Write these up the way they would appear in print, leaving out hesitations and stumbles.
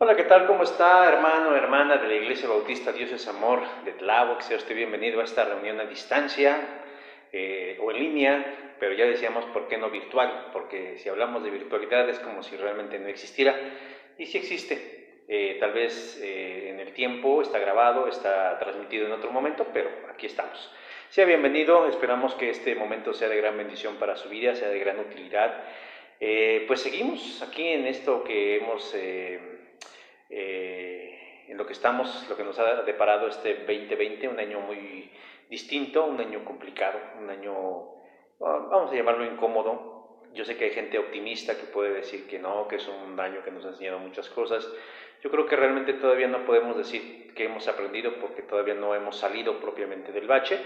Hola, ¿qué tal? ¿Cómo está, hermano, hermana de la Iglesia Bautista Dios es Amor de Tláhuac? Sea usted bienvenido a esta reunión a distancia o en línea, pero ya decíamos, ¿por qué no virtual? Porque si hablamos de virtualidad es como si realmente no existiera, y sí existe. Tal vez en el tiempo está grabado, está transmitido en otro momento, pero aquí estamos. Sea bienvenido, esperamos que este momento sea de gran bendición para su vida, sea de gran utilidad. Pues seguimos aquí en esto que hemos en lo que estamos, lo que nos ha deparado este 2020, un año muy distinto, un año complicado, un año, vamos a llamarlo incómodo. Yo sé que hay gente optimista que puede decir que no, que es un año que nos ha enseñado muchas cosas. Yo creo que realmente todavía no podemos decir que hemos aprendido porque todavía no hemos salido propiamente del bache,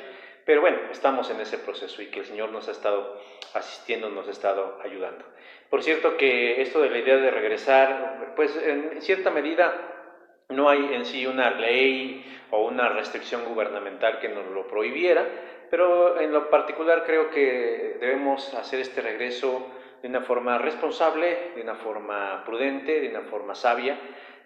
pero bueno, estamos en ese proceso y que el Señor nos ha estado asistiendo, nos ha estado ayudando. Por cierto que esto de la idea de regresar, pues en cierta medida no hay en sí una ley o una restricción gubernamental que nos lo prohibiera, pero en lo particular creo que debemos hacer este regreso de una forma responsable, de una forma prudente, de una forma sabia,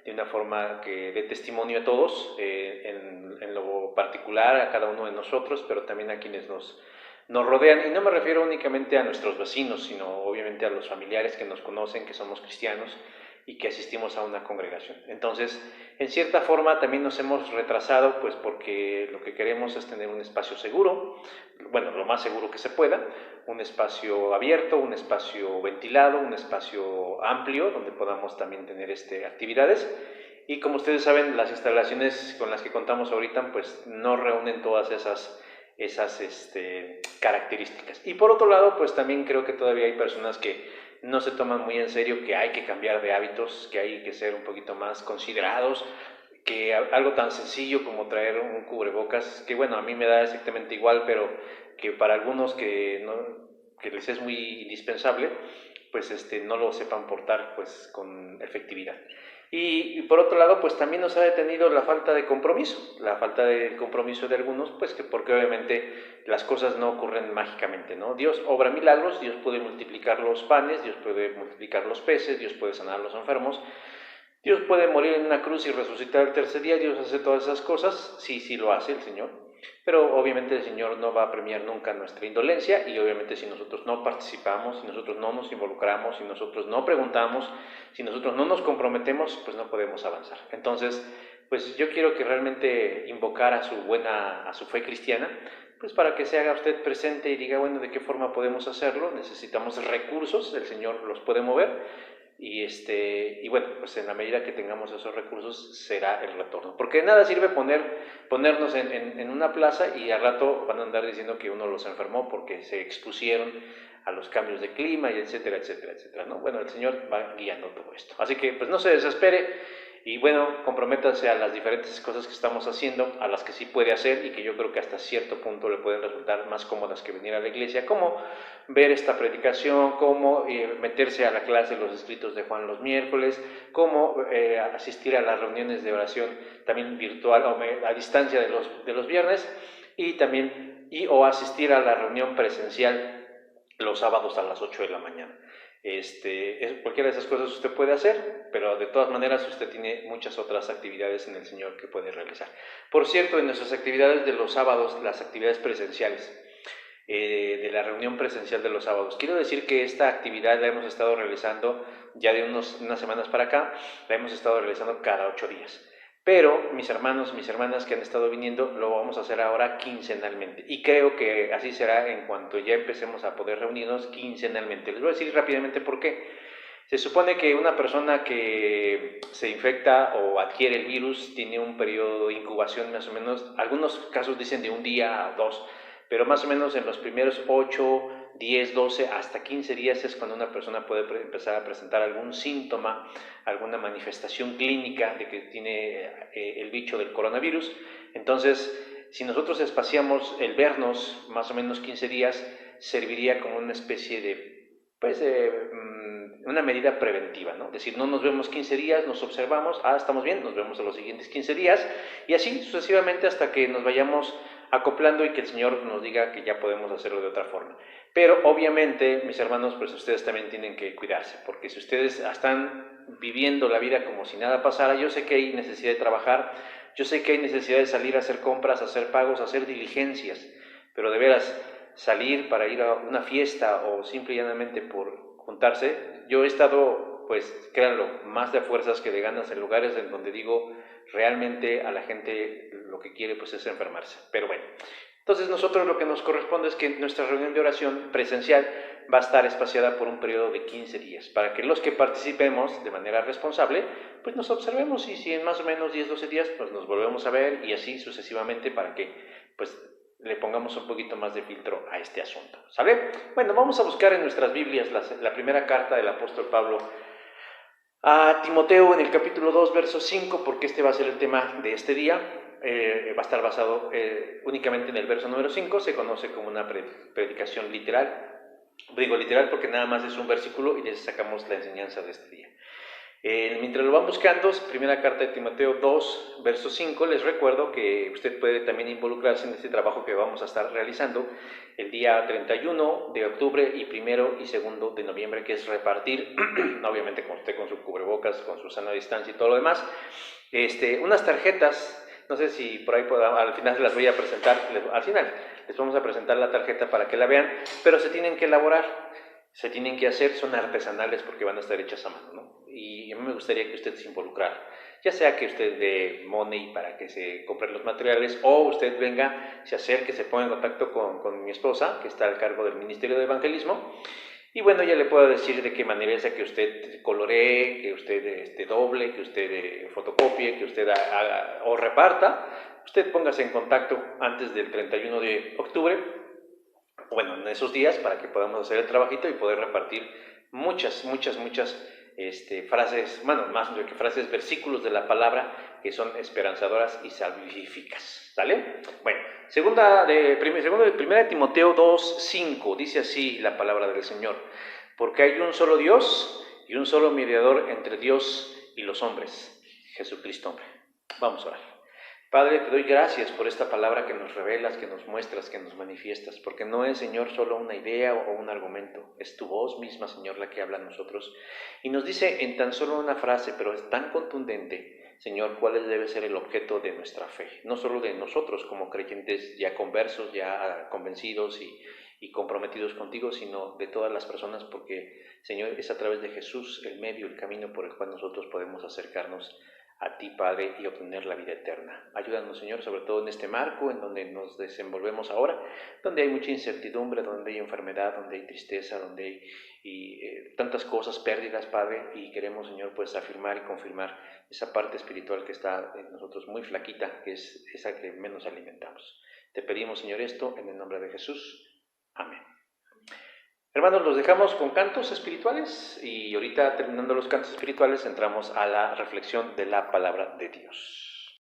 de una forma que dé testimonio a todos, en lo particular a cada uno de nosotros, pero también a quienes nos rodean. Y no me refiero únicamente a nuestros vecinos, sino obviamente a los familiares que nos conocen, que somos cristianos y que asistimos a una congregación. Entonces, en cierta forma también nos hemos retrasado, pues porque lo que queremos es tener un espacio seguro, bueno, lo más seguro que se pueda, un espacio abierto, un espacio ventilado, un espacio amplio, donde podamos también tener actividades. Y como ustedes saben, las instalaciones con las que contamos ahorita, pues no reúnen todas esas características. Y por otro lado, pues también creo que todavía hay personas que no se toman muy en serio que hay que cambiar de hábitos, que hay que ser un poquito más considerados, que algo tan sencillo como traer un cubrebocas, que bueno, a mí me da exactamente igual, pero que para algunos que les es muy indispensable, pues no lo sepan portar pues con efectividad. Y por otro lado, pues también nos ha detenido la falta de compromiso de algunos, pues que porque obviamente las cosas no ocurren mágicamente, ¿no? Dios obra milagros, Dios puede multiplicar los panes, Dios puede multiplicar los peces, Dios puede sanar a los enfermos, Dios puede morir en una cruz y resucitar el tercer día, Dios hace todas esas cosas, sí, sí lo hace el Señor, pero obviamente el Señor no va a premiar nunca nuestra indolencia y obviamente si nosotros no participamos, si nosotros no nos involucramos, si nosotros no preguntamos, si nosotros no nos comprometemos, pues no podemos avanzar. Entonces, pues yo quiero que realmente invocar a su fe cristiana, pues para que se haga usted presente y diga, bueno, ¿de qué forma podemos hacerlo? Necesitamos recursos, el Señor los puede mover, y bueno, pues en la medida que tengamos esos recursos será el retorno. Porque de nada sirve ponernos en una plaza y al rato van a andar diciendo que uno los enfermó porque se expusieron a los cambios de clima y etcétera, etcétera, etcétera, ¿no? Bueno, el Señor va guiando todo esto. Así que pues no se desespere y bueno, comprométase a las diferentes cosas que estamos haciendo, a las que sí puede hacer y que yo creo que hasta cierto punto le pueden resultar más cómodas que venir a la iglesia, como ver esta predicación, como meterse a la clase de los escritos de Juan los miércoles, como asistir a las reuniones de oración también virtual o a distancia de los viernes y también o asistir a la reunión presencial los sábados a las 8 de la mañana. Cualquiera de esas cosas usted puede hacer, pero de todas maneras usted tiene muchas otras actividades en el Señor que puede realizar. Por cierto, en nuestras actividades de los sábados, las actividades presenciales, de la reunión presencial de los sábados. Quiero decir que esta actividad la hemos estado realizando ya de unas semanas para acá, la hemos estado realizando cada 8 días. Pero mis hermanos, mis hermanas que han estado viniendo, lo vamos a hacer ahora quincenalmente. Y creo que así será en cuanto ya empecemos a poder reunirnos quincenalmente. Les voy a decir rápidamente por qué. Se supone que una persona que se infecta o adquiere el virus tiene un periodo de incubación más o menos, algunos casos dicen de un día a dos, pero más o menos en los primeros 8, 10, 12, hasta 15 días es cuando una persona puede empezar a presentar algún síntoma, alguna manifestación clínica de que tiene el bicho del coronavirus. Entonces, si nosotros espaciamos el vernos más o menos 15 días, serviría como una especie de, pues, una medida preventiva, ¿no? Es decir, no nos vemos 15 días, nos observamos, estamos bien, nos vemos en los siguientes 15 días, y así sucesivamente hasta que nos vayamos acoplando y que el Señor nos diga que ya podemos hacerlo de otra forma. Pero obviamente, mis hermanos, pues ustedes también tienen que cuidarse, porque si ustedes están viviendo la vida como si nada pasara. Yo sé que hay necesidad de trabajar, yo sé que hay necesidad de salir a hacer compras, a hacer pagos, a hacer diligencias, pero de veras, salir para ir a una fiesta o simple y llanamente por juntarse, yo he estado, pues créanlo, más de fuerzas que de ganas en lugares en donde digo, realmente a la gente lo que quiere pues es enfermarse. Pero bueno, entonces nosotros lo que nos corresponde es que nuestra reunión de oración presencial va a estar espaciada por un periodo de 15 días, para que los que participemos de manera responsable, pues nos observemos y si en más o menos 10-12 días pues nos volvemos a ver y así sucesivamente para que pues le pongamos un poquito más de filtro a este asunto, ¿sale? Bueno, vamos a buscar en nuestras Biblias la primera carta del apóstol Pablo a Timoteo en el capítulo 2, verso 5, porque este va a ser el tema de este día. Va a estar basado únicamente en el verso número 5, se conoce como una predicación literal. Digo literal porque nada más es un versículo y les sacamos la enseñanza de este día. Mientras lo van buscando, primera carta de Timoteo 2, verso 5, les recuerdo que usted puede también involucrarse en este trabajo que vamos a estar realizando el día 31 de octubre y 1 y 2 de noviembre, que es repartir, obviamente con usted con su cubrebocas, con su sana distancia y todo lo demás, unas tarjetas. No sé si por ahí al final se las voy a presentar, al final les vamos a presentar la tarjeta para que la vean, pero se tienen que elaborar, se tienen que hacer, son artesanales porque van a estar hechas a mano, ¿no? Y a mí me gustaría que usted se involucrara, ya sea que usted dé money para que se compren los materiales o usted venga, se acerque, se ponga en contacto con mi esposa, que está al cargo del Ministerio de Evangelismo. Y bueno, ya le puedo decir de qué manera es que usted coloree, que usted doble, que usted fotocopie, que usted haga o reparta. Usted póngase en contacto antes del 31 de octubre, bueno, en esos días, para que podamos hacer el trabajito y poder repartir muchas frases, bueno, más que frases, versículos de la palabra que son esperanzadoras y salvíficas, ¿sale? Bueno, segunda de Timoteo 2:5 dice así la palabra del Señor: porque hay un solo Dios y un solo mediador entre Dios y los hombres, Jesucristo hombre. Vamos a orar. Padre, te doy gracias por esta palabra que nos revelas, que nos muestras, que nos manifiestas, porque no es, Señor, solo una idea o un argumento, es tu voz misma, Señor, la que habla a nosotros, y nos dice en tan solo una frase, pero es tan contundente, Señor, cuál debe ser el objeto de nuestra fe, no solo de nosotros como creyentes ya conversos, ya convencidos y comprometidos contigo, sino de todas las personas, porque, Señor, es a través de Jesús el medio, el camino por el cual nosotros podemos acercarnos a ti, Padre, y obtener la vida eterna. Ayúdanos, Señor, sobre todo en este marco en donde nos desenvolvemos ahora, donde hay mucha incertidumbre, donde hay enfermedad, donde hay tristeza, donde hay tantas cosas, pérdidas, Padre, y queremos, Señor, pues afirmar y confirmar esa parte espiritual que está en nosotros muy flaquita, que es esa que menos alimentamos. Te pedimos, Señor, esto en el nombre de Jesús. Amén. Hermanos, los dejamos con cantos espirituales y ahorita, terminando los cantos espirituales, entramos a la reflexión de la palabra de Dios.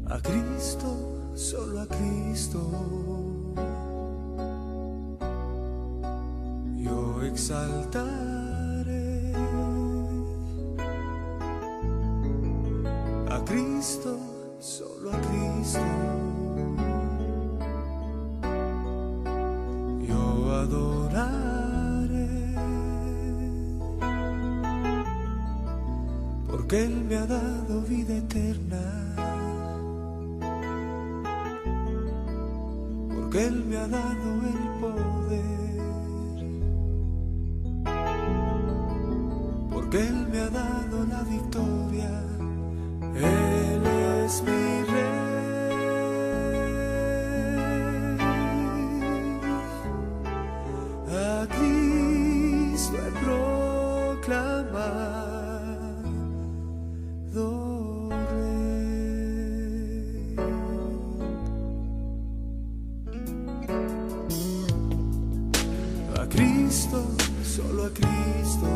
A Cristo, solo a Cristo, yo exaltaré. A Cristo, solo a Cristo, yo adoraré, porque Él me ha dado vida eterna, porque Él me ha dado el poder, porque Él me ha dado la victoria. Él es mi Rey, a Cristo he proclamado Rey. A Cristo, solo a Cristo,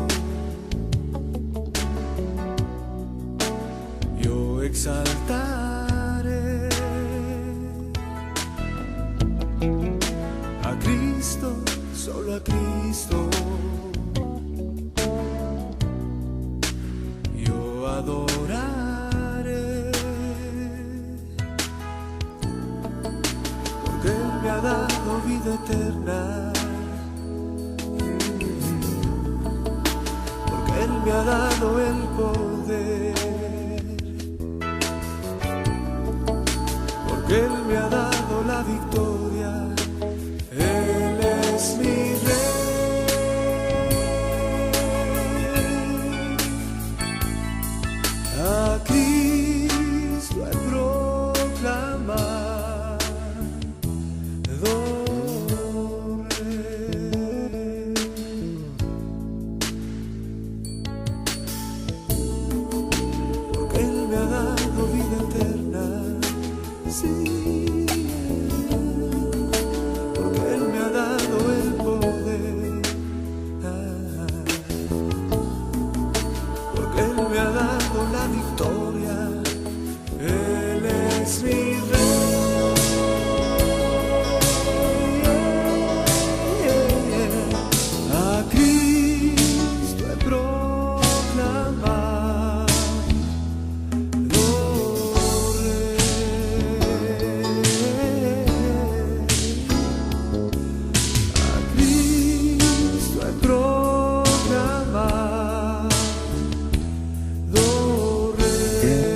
exaltaré. A Cristo, solo a Cristo, yo adoraré, ha dado vida eterna, porque Él me ha dado el poder, porque Él me ha dado la victoria. Él es mi Rey. A Cristo he proclamado, porque Él me ha dado vida eterna, sí, porque Él me ha dado el poder, porque Él me ha dado la victoria. Él es mi Rey. A Cristo he proclamado Rey. A Cristo he proclamado Rey.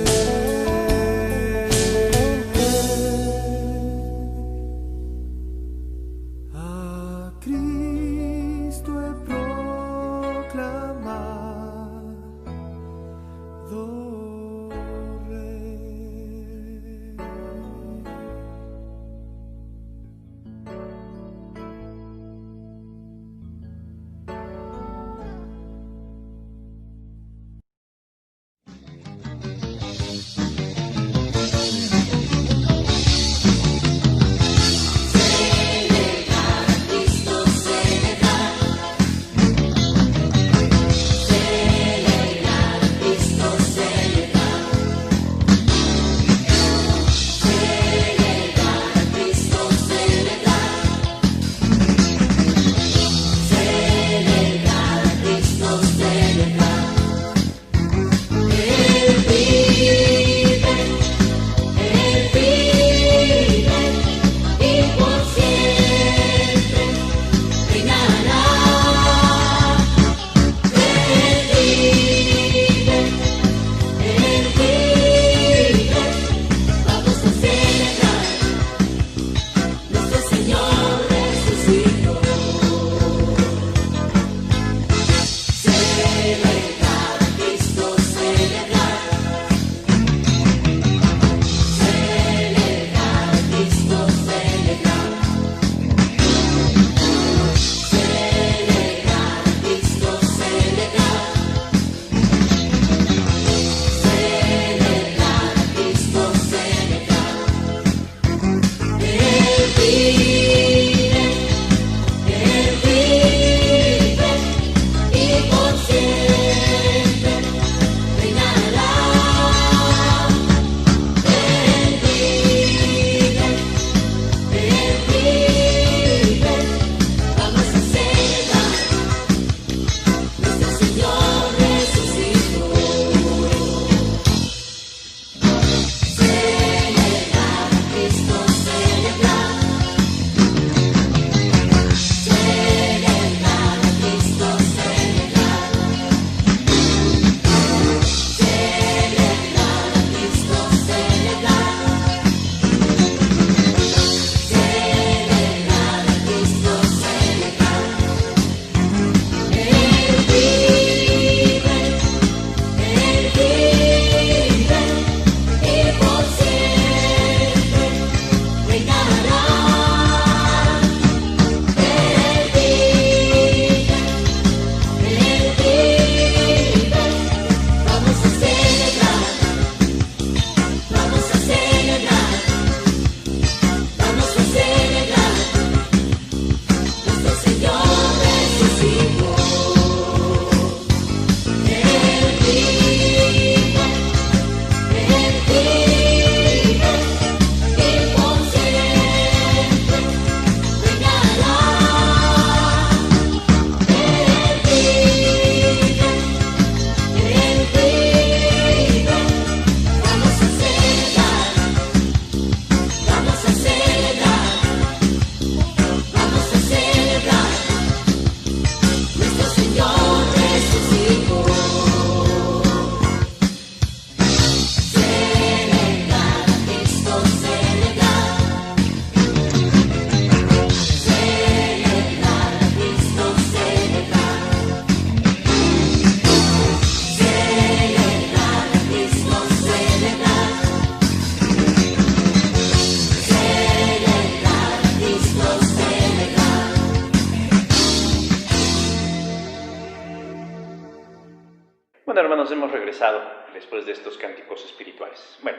Bueno, hermanos, hemos regresado después de estos cánticos espirituales. Bueno,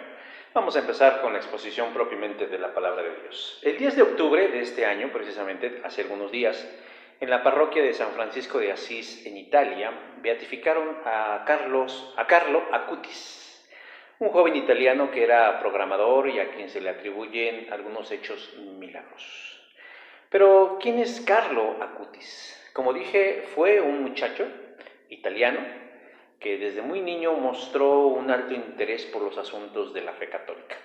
vamos a empezar con la exposición propiamente de la palabra de Dios. El 10 de octubre de este año, precisamente hace algunos días, en la parroquia de San Francisco de Asís, en Italia, beatificaron a Carlo Acutis, un joven italiano que era programador y a quien se le atribuyen algunos hechos milagrosos. Pero, ¿quién es Carlo Acutis? Como dije, fue un muchacho italiano que desde muy niño mostró un alto interés por los asuntos de la fe católica.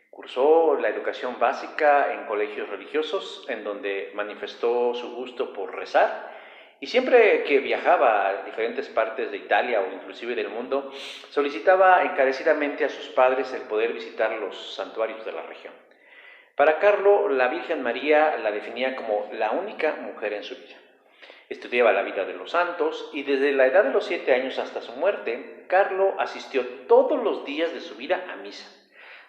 Cursó la educación básica en colegios religiosos, en donde manifestó su gusto por rezar, y siempre que viajaba a diferentes partes de Italia o inclusive del mundo, solicitaba encarecidamente a sus padres el poder visitar los santuarios de la región. Para Carlo, la Virgen María la definía como la única mujer en su vida. Estudiaba la vida de los santos y desde la edad de los 7 años hasta su muerte, Carlo asistió todos los días de su vida a misa.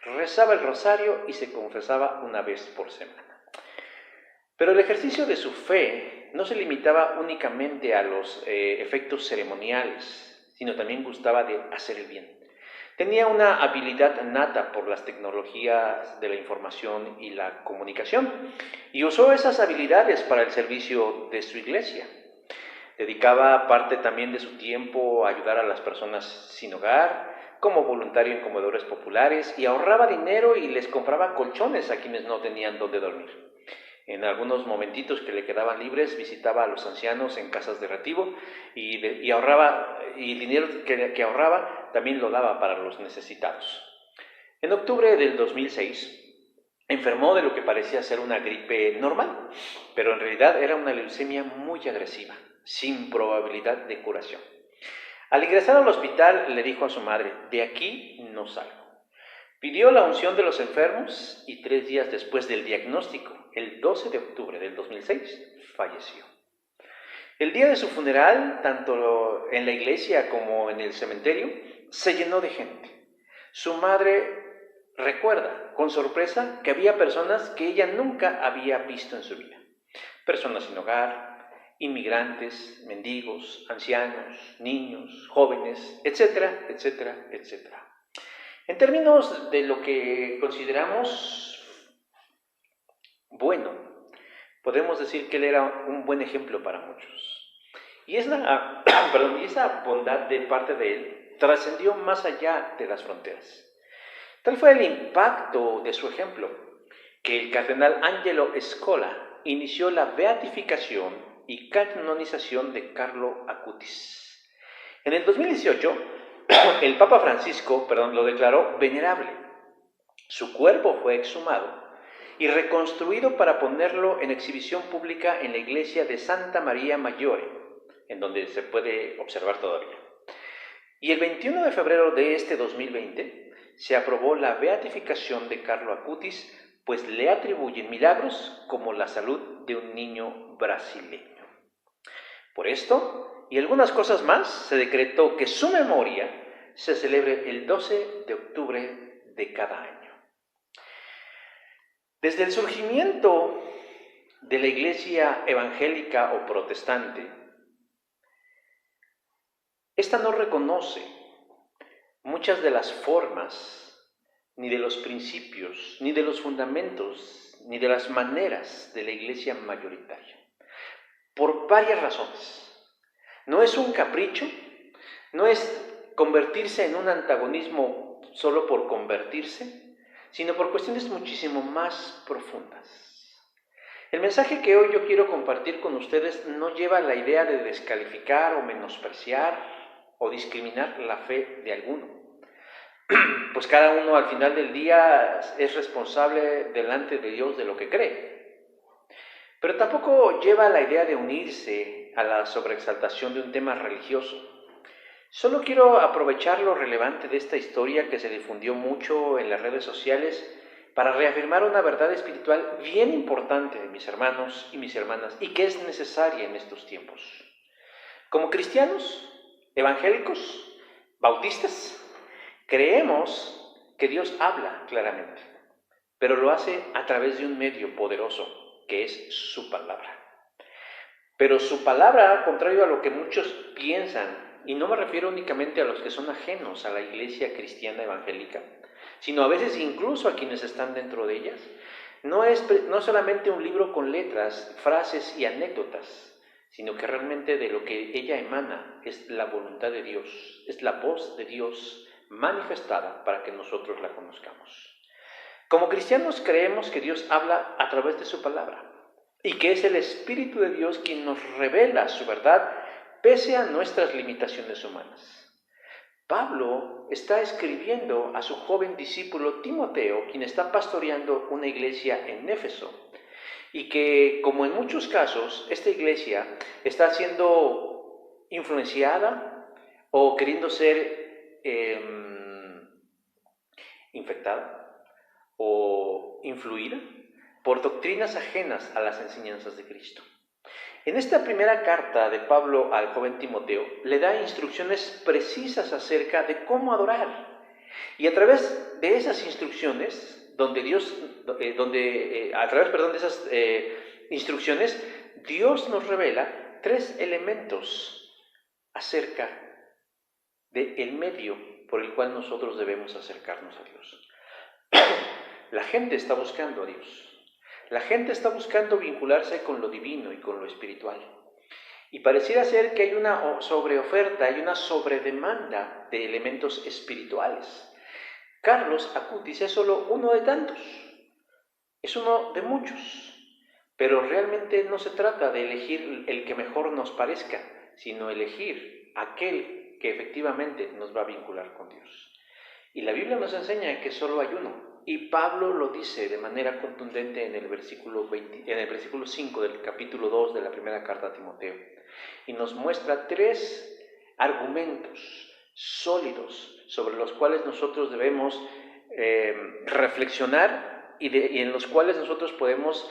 Rezaba el rosario y se confesaba una vez por semana. Pero el ejercicio de su fe no se limitaba únicamente a los efectos ceremoniales, sino también gustaba de hacer el bien. Tenía una habilidad nata por las tecnologías de la información y la comunicación y usó esas habilidades para el servicio de su iglesia. Dedicaba parte también de su tiempo a ayudar a las personas sin hogar, como voluntario en comedores populares, y ahorraba dinero y les compraba colchones a quienes no tenían dónde dormir. En algunos momentitos que le quedaban libres, visitaba a los ancianos en casas de retiro y el dinero que ahorraba también lo daba para los necesitados. En octubre del 2006, enfermó de lo que parecía ser una gripe normal, pero en realidad era una leucemia muy agresiva, sin probabilidad de curación. Al ingresar al hospital, le dijo a su madre: "De aquí no salgo". Pidió la unción de los enfermos y 3 días después del diagnóstico, el 12 de octubre del 2006, falleció. El día de su funeral, tanto en la iglesia como en el cementerio, se llenó de gente. Su madre recuerda con sorpresa que había personas que ella nunca había visto en su vida. Personas sin hogar, inmigrantes, mendigos, ancianos, niños, jóvenes, etcétera, etcétera, etcétera. En términos de lo que consideramos bueno, podemos decir que él era un buen ejemplo para muchos. Y esa bondad de parte de él trascendió más allá de las fronteras. Tal fue el impacto de su ejemplo, que el cardenal Angelo Scola inició la beatificación y canonización de Carlo Acutis. En el 2018, el Papa Francisco lo declaró venerable. Su cuerpo fue exhumado y reconstruido para ponerlo en exhibición pública en la iglesia de Santa María Maggiore, en donde se puede observar todavía. Y el 21 de febrero de este 2020 se aprobó la beatificación de Carlo Acutis, pues le atribuyen milagros como la salud de un niño brasileño. Por esto, y algunas cosas más, se decretó que su memoria se celebre el 12 de octubre de cada año. Desde el surgimiento de la iglesia evangélica o protestante, esta no reconoce muchas de las formas, ni de los principios, ni de los fundamentos, ni de las maneras de la iglesia mayoritaria, por varias razones. No es un capricho, no es convertirse en un antagonismo solo por convertirse, sino por cuestiones muchísimo más profundas. El mensaje que hoy yo quiero compartir con ustedes no lleva la idea de descalificar o menospreciar o discriminar la fe de alguno, pues cada uno al final del día es responsable delante de Dios de lo que cree. Pero tampoco lleva la idea de unirse a la sobreexaltación de un tema religioso. Solo quiero aprovechar lo relevante de esta historia que se difundió mucho en las redes sociales para reafirmar una verdad espiritual bien importante, mis hermanos y mis hermanas, y que es necesaria en estos tiempos. Como cristianos, evangélicos, bautistas, creemos que Dios habla claramente, pero lo hace a través de un medio poderoso, que es su palabra. Pero su palabra, contrario a lo que muchos piensan, y no me refiero únicamente a los que son ajenos a la iglesia cristiana evangélica, sino a veces incluso a quienes están dentro de ellas, no es solamente un libro con letras, frases y anécdotas, sino que realmente de lo que ella emana es la voluntad de Dios, es la voz de Dios manifestada para que nosotros la conozcamos. Como cristianos creemos que Dios habla a través de su palabra y que es el Espíritu de Dios quien nos revela su verdad pese a nuestras limitaciones humanas. Pablo está escribiendo a su joven discípulo Timoteo, quien está pastoreando una iglesia en Éfeso, y que, como en muchos casos, esta iglesia está siendo influenciada o queriendo ser infectada o influida por doctrinas ajenas a las enseñanzas de Cristo. En esta primera carta de Pablo al joven Timoteo, le da instrucciones precisas acerca de cómo adorar. Y a través de esas instrucciones, Dios nos revela 3 elementos acerca del medio por el cual nosotros debemos acercarnos a Dios. La gente está buscando a Dios. La gente está buscando vincularse con lo divino y con lo espiritual. Y pareciera ser que hay una sobreoferta, hay una sobredemanda de elementos espirituales. Carlos Acutis es solo uno de tantos, es uno de muchos, pero realmente no se trata de elegir el que mejor nos parezca, sino elegir aquel que efectivamente nos va a vincular con Dios. Y la Biblia nos enseña que solo hay uno, y Pablo lo dice de manera contundente en el versículo 5 del capítulo 2 de la primera carta a Timoteo, y nos muestra 3 argumentos sólidos sobre los cuales nosotros debemos reflexionar y en los cuales nosotros podemos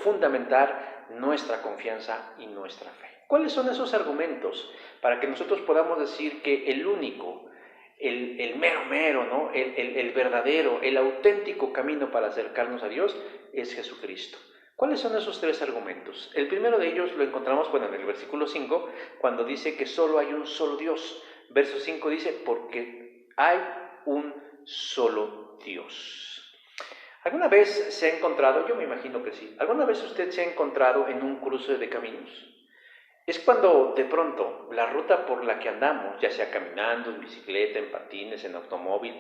fundamentar nuestra confianza y nuestra fe. ¿Cuáles son esos argumentos para que nosotros podamos decir que el único, el mero, ¿no? el verdadero, el auténtico camino para acercarnos a Dios es Jesucristo? ¿Cuáles son esos 3 argumentos? El primero de ellos lo encontramos en el versículo 5, cuando dice que solo hay un solo Dios. Verso 5 dice, porque hay un solo Dios. ¿Alguna vez se ha encontrado, yo me imagino que sí, alguna vez usted se ha encontrado en un cruce de caminos? Es cuando de pronto la ruta por la que andamos, ya sea caminando, en bicicleta, en patines, en automóvil,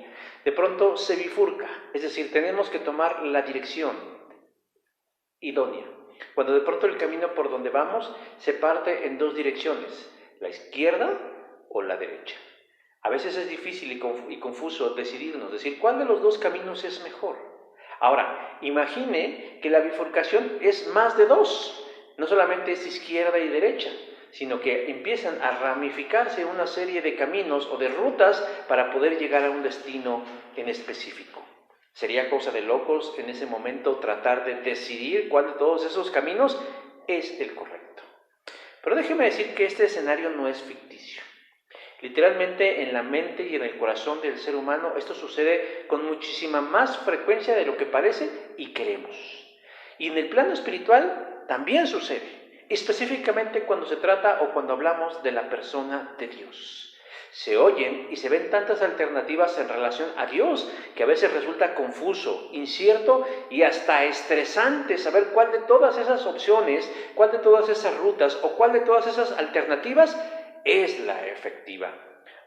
de pronto se bifurca, es decir, tenemos que tomar la dirección idónea. Cuando de pronto el camino por donde vamos se parte en 2 direcciones, la izquierda o la derecha. A veces es difícil y confuso decidirnos, decir cuál de los 2 caminos es mejor. Ahora, imagine que la bifurcación es más de 2, no solamente es izquierda y derecha, sino que empiezan a ramificarse una serie de caminos o de rutas para poder llegar a un destino en específico. Sería cosa de locos en ese momento tratar de decidir cuál de todos esos caminos es el correcto. Pero déjeme decir que este escenario no es ficticio. Literalmente en la mente y en el corazón del ser humano esto sucede con muchísima más frecuencia de lo que parece y queremos. Y en el plano espiritual también sucede, específicamente cuando se trata o cuando hablamos de la persona de Dios. Se oyen y se ven tantas alternativas en relación a Dios que a veces resulta confuso, incierto y hasta estresante saber cuál de todas esas opciones, cuál de todas esas rutas o cuál de todas esas alternativas es la efectiva.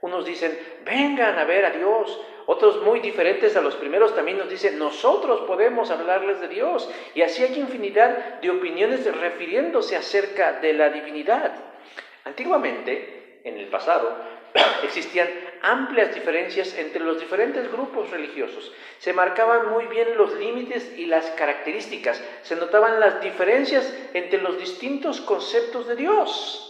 Unos dicen, vengan a ver a Dios. Otros muy diferentes a los primeros también nos dicen, nosotros podemos hablarles de Dios. Y así hay infinidad de opiniones refiriéndose acerca de la divinidad. Antiguamente, en el pasado, existían amplias diferencias entre los diferentes grupos religiosos. Se marcaban muy bien los límites y las características. Se notaban las diferencias entre los distintos conceptos de Dios.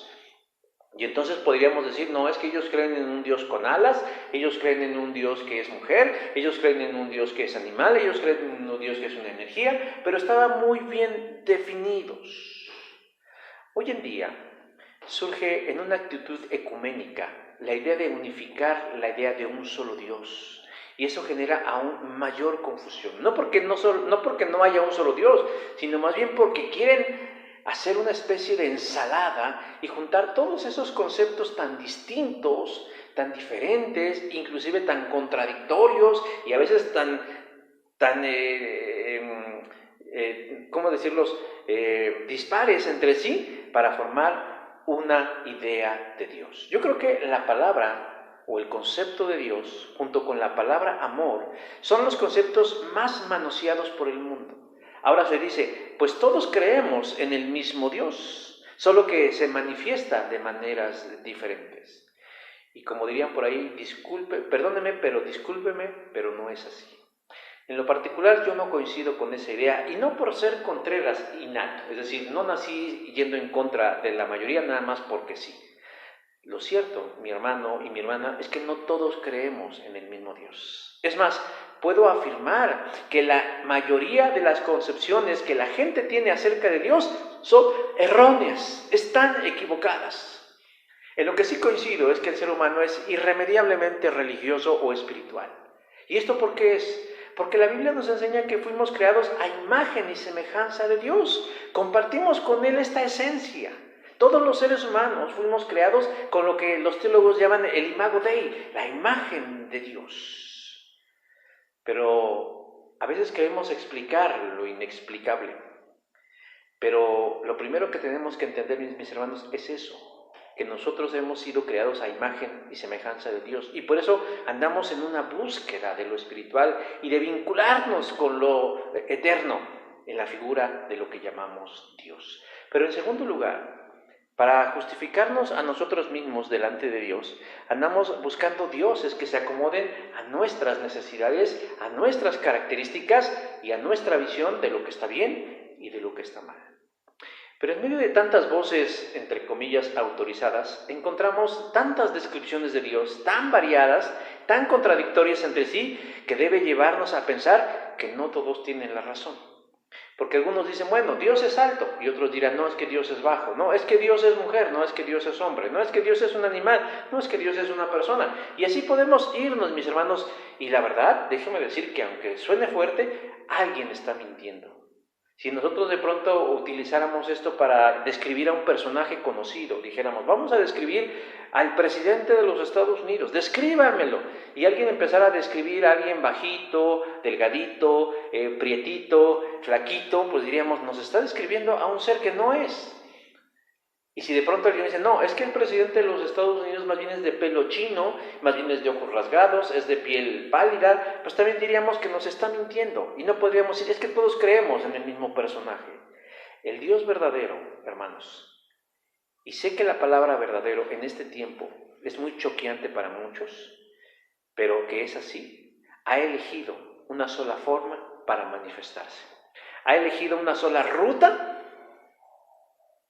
Y entonces podríamos decir, no, es que ellos creen en un Dios con alas, ellos creen en un Dios que es mujer, ellos creen en un Dios que es animal, ellos creen en un Dios que es una energía, pero estaban muy bien definidos. Hoy en día surge en una actitud ecuménica la idea de unificar la idea de un solo Dios. Y eso genera aún mayor confusión. No porque no haya un solo Dios, sino más bien porque quieren hacer una especie de ensalada y juntar todos esos conceptos tan distintos, tan diferentes, inclusive tan contradictorios y a veces ¿cómo decirlos?, dispares entre sí para formar una idea de Dios. Yo creo que la palabra o el concepto de Dios, junto con la palabra amor, son los conceptos más manoseados por el mundo. Ahora se dice, pues todos creemos en el mismo Dios, solo que se manifiesta de maneras diferentes. Y como dirían por ahí, perdóneme, discúlpeme, pero no es así. En lo particular yo no coincido con esa idea, y no por ser contreras innato, es decir, no nací yendo en contra de la mayoría nada más porque sí. Lo cierto, mi hermano y mi hermana, es que no todos creemos en el mismo Dios. Es más, puedo afirmar que la mayoría de las concepciones que la gente tiene acerca de Dios son erróneas, están equivocadas. En lo que sí coincido es que el ser humano es irremediablemente religioso o espiritual. ¿Y esto por qué es? Porque la Biblia nos enseña que fuimos creados a imagen y semejanza de Dios. Compartimos con Él esta esencia. Todos los seres humanos fuimos creados con lo que los teólogos llaman el imago Dei, la imagen de Dios. Pero a veces queremos explicar lo inexplicable. Pero lo primero que tenemos que entender, mis hermanos, es eso, que nosotros hemos sido creados a imagen y semejanza de Dios. Y por eso andamos en una búsqueda de lo espiritual y de vincularnos con lo eterno en la figura de lo que llamamos Dios. Pero en segundo lugar, para justificarnos a nosotros mismos delante de Dios, andamos buscando dioses que se acomoden a nuestras necesidades, a nuestras características y a nuestra visión de lo que está bien y de lo que está mal. Pero en medio de tantas voces, entre comillas, autorizadas, encontramos tantas descripciones de Dios, tan variadas, tan contradictorias entre sí, que debe llevarnos a pensar que no todos tienen la razón. Porque algunos dicen, bueno, Dios es alto, y otros dirán, no, es que Dios es bajo, no, es que Dios es mujer, no, es que Dios es hombre, no, es que Dios es un animal, no, es que Dios es una persona. Y así podemos irnos, mis hermanos, y la verdad, déjenme decir que aunque suene fuerte, alguien está mintiendo. Si nosotros de pronto utilizáramos esto para describir a un personaje conocido, dijéramos, vamos a describir al presidente de los Estados Unidos, descríbamelo, y alguien empezara a describir a alguien bajito, delgadito, prietito, flaquito, pues diríamos, nos está describiendo a un ser que no es. Y si de pronto alguien dice, no, es que el presidente de los Estados Unidos más bien es de pelo chino, más bien es de ojos rasgados, es de piel pálida, pues también diríamos que nos está mintiendo. Y no podríamos decir, es que todos creemos en el mismo personaje. El Dios verdadero, hermanos, y sé que la palabra verdadero en este tiempo es muy choqueante para muchos, pero que es así, ha elegido una sola forma para manifestarse. Ha elegido una sola ruta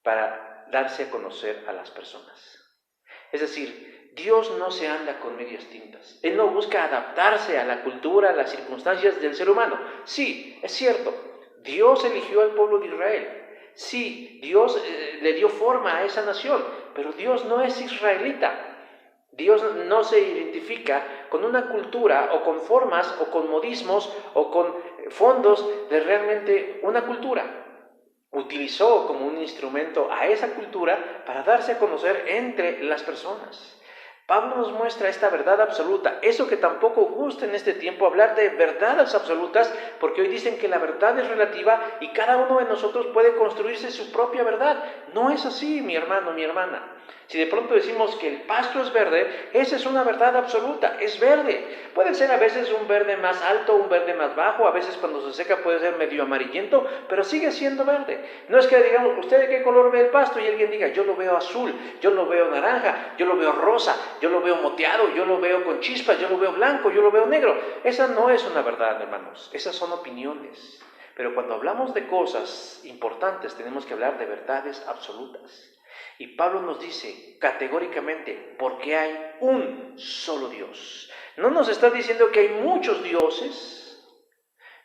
para darse a conocer a las personas. Es decir, Dios no se anda con medias tintas. Él no busca adaptarse a la cultura, a las circunstancias del ser humano. Sí, es cierto, Dios eligió al pueblo de Israel. Sí, Dios le dio forma a esa nación, pero Dios no es israelita. Dios no se identifica con una cultura o con formas o con modismos o con fondos de realmente una cultura. Utilizó como un instrumento a esa cultura para darse a conocer entre las personas. Pablo nos muestra esta verdad absoluta, eso que tampoco gusta en este tiempo, hablar de verdades absolutas, porque hoy dicen que la verdad es relativa y cada uno de nosotros puede construirse su propia verdad. No es así, mi hermano, mi hermana. Si de pronto decimos que el pasto es verde, esa es una verdad absoluta, es verde. Puede ser a veces un verde más alto, un verde más bajo, a veces cuando se seca puede ser medio amarillento, pero sigue siendo verde. No es que digamos, ¿usted de qué color ve el pasto? Y alguien diga, yo lo veo azul, yo lo veo naranja, yo lo veo rosa, yo lo veo moteado, yo lo veo con chispas, yo lo veo blanco, yo lo veo negro. Esa no es una verdad, hermanos, esas son opiniones. Pero cuando hablamos de cosas importantes tenemos que hablar de verdades absolutas. Y Pablo nos dice categóricamente, porque hay un solo Dios. No nos está diciendo que hay muchos dioses,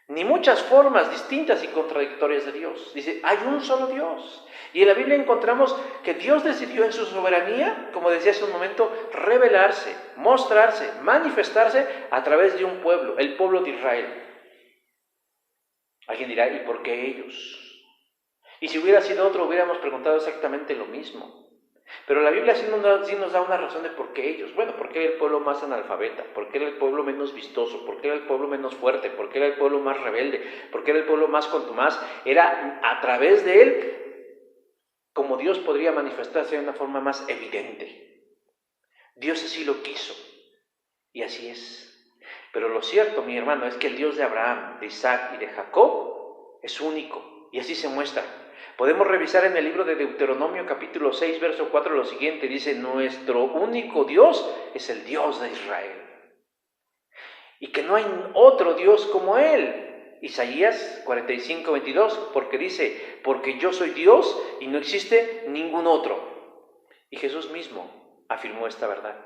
ni muchas formas distintas y contradictorias de Dios. Dice, hay un solo Dios. Y en la Biblia encontramos que Dios decidió en su soberanía, como decía hace un momento, revelarse, mostrarse, manifestarse a través de un pueblo, el pueblo de Israel. Alguien dirá, ¿y por qué ellos? Y si hubiera sido otro, hubiéramos preguntado exactamente lo mismo. Pero la Biblia sí nos da una razón de por qué ellos. Bueno, ¿por qué era el pueblo más analfabeta? ¿Por qué era el pueblo menos vistoso? ¿Por qué era el pueblo menos fuerte? ¿Por qué era el pueblo más rebelde? ¿Por qué era el pueblo más contumaz? Era a través de él como Dios podría manifestarse de una forma más evidente. Dios así lo quiso. Y así es. Pero lo cierto, mi hermano, es que el Dios de Abraham, de Isaac y de Jacob es único. Y así se muestra. Podemos revisar en el libro de Deuteronomio capítulo 6, verso 4 lo siguiente. Dice, nuestro único Dios es el Dios de Israel. Y que no hay otro Dios como Él. Isaías 45, 22, porque dice, porque yo soy Dios y no existe ningún otro. Y Jesús mismo afirmó esta verdad.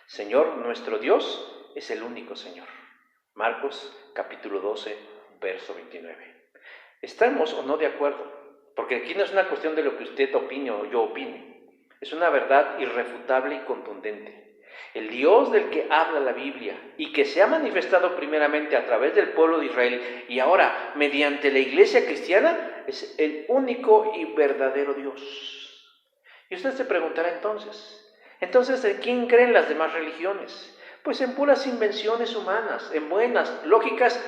Señor, nuestro Dios es el único Señor. Marcos capítulo 12, verso 29. ¿Estamos o no de acuerdo? Porque aquí no es una cuestión de lo que usted opine o yo opine. Es una verdad irrefutable y contundente. El Dios del que habla la Biblia y que se ha manifestado primeramente a través del pueblo de Israel y ahora mediante la iglesia cristiana es el único y verdadero Dios. Y usted se preguntará entonces, ¿en quién creen las demás religiones? Pues en puras invenciones humanas, en buenas, lógicas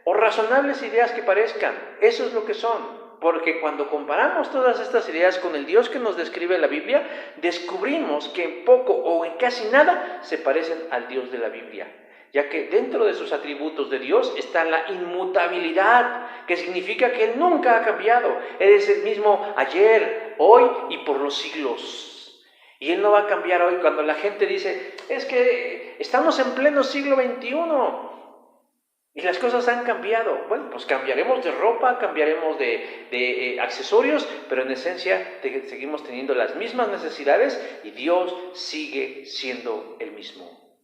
o razonables ideas que parezcan. Eso es lo que son. Porque cuando comparamos todas estas ideas con el Dios que nos describe la Biblia, descubrimos que en poco o en casi nada se parecen al Dios de la Biblia, ya que dentro de sus atributos de Dios está la inmutabilidad, que significa que Él nunca ha cambiado. Él es el mismo ayer, hoy y por los siglos. Y Él no va a cambiar hoy. Cuando la gente dice, es que estamos en pleno siglo XXI, y las cosas han cambiado. Bueno, pues cambiaremos de ropa, cambiaremos de accesorios, pero en esencia seguimos teniendo las mismas necesidades y Dios sigue siendo el mismo.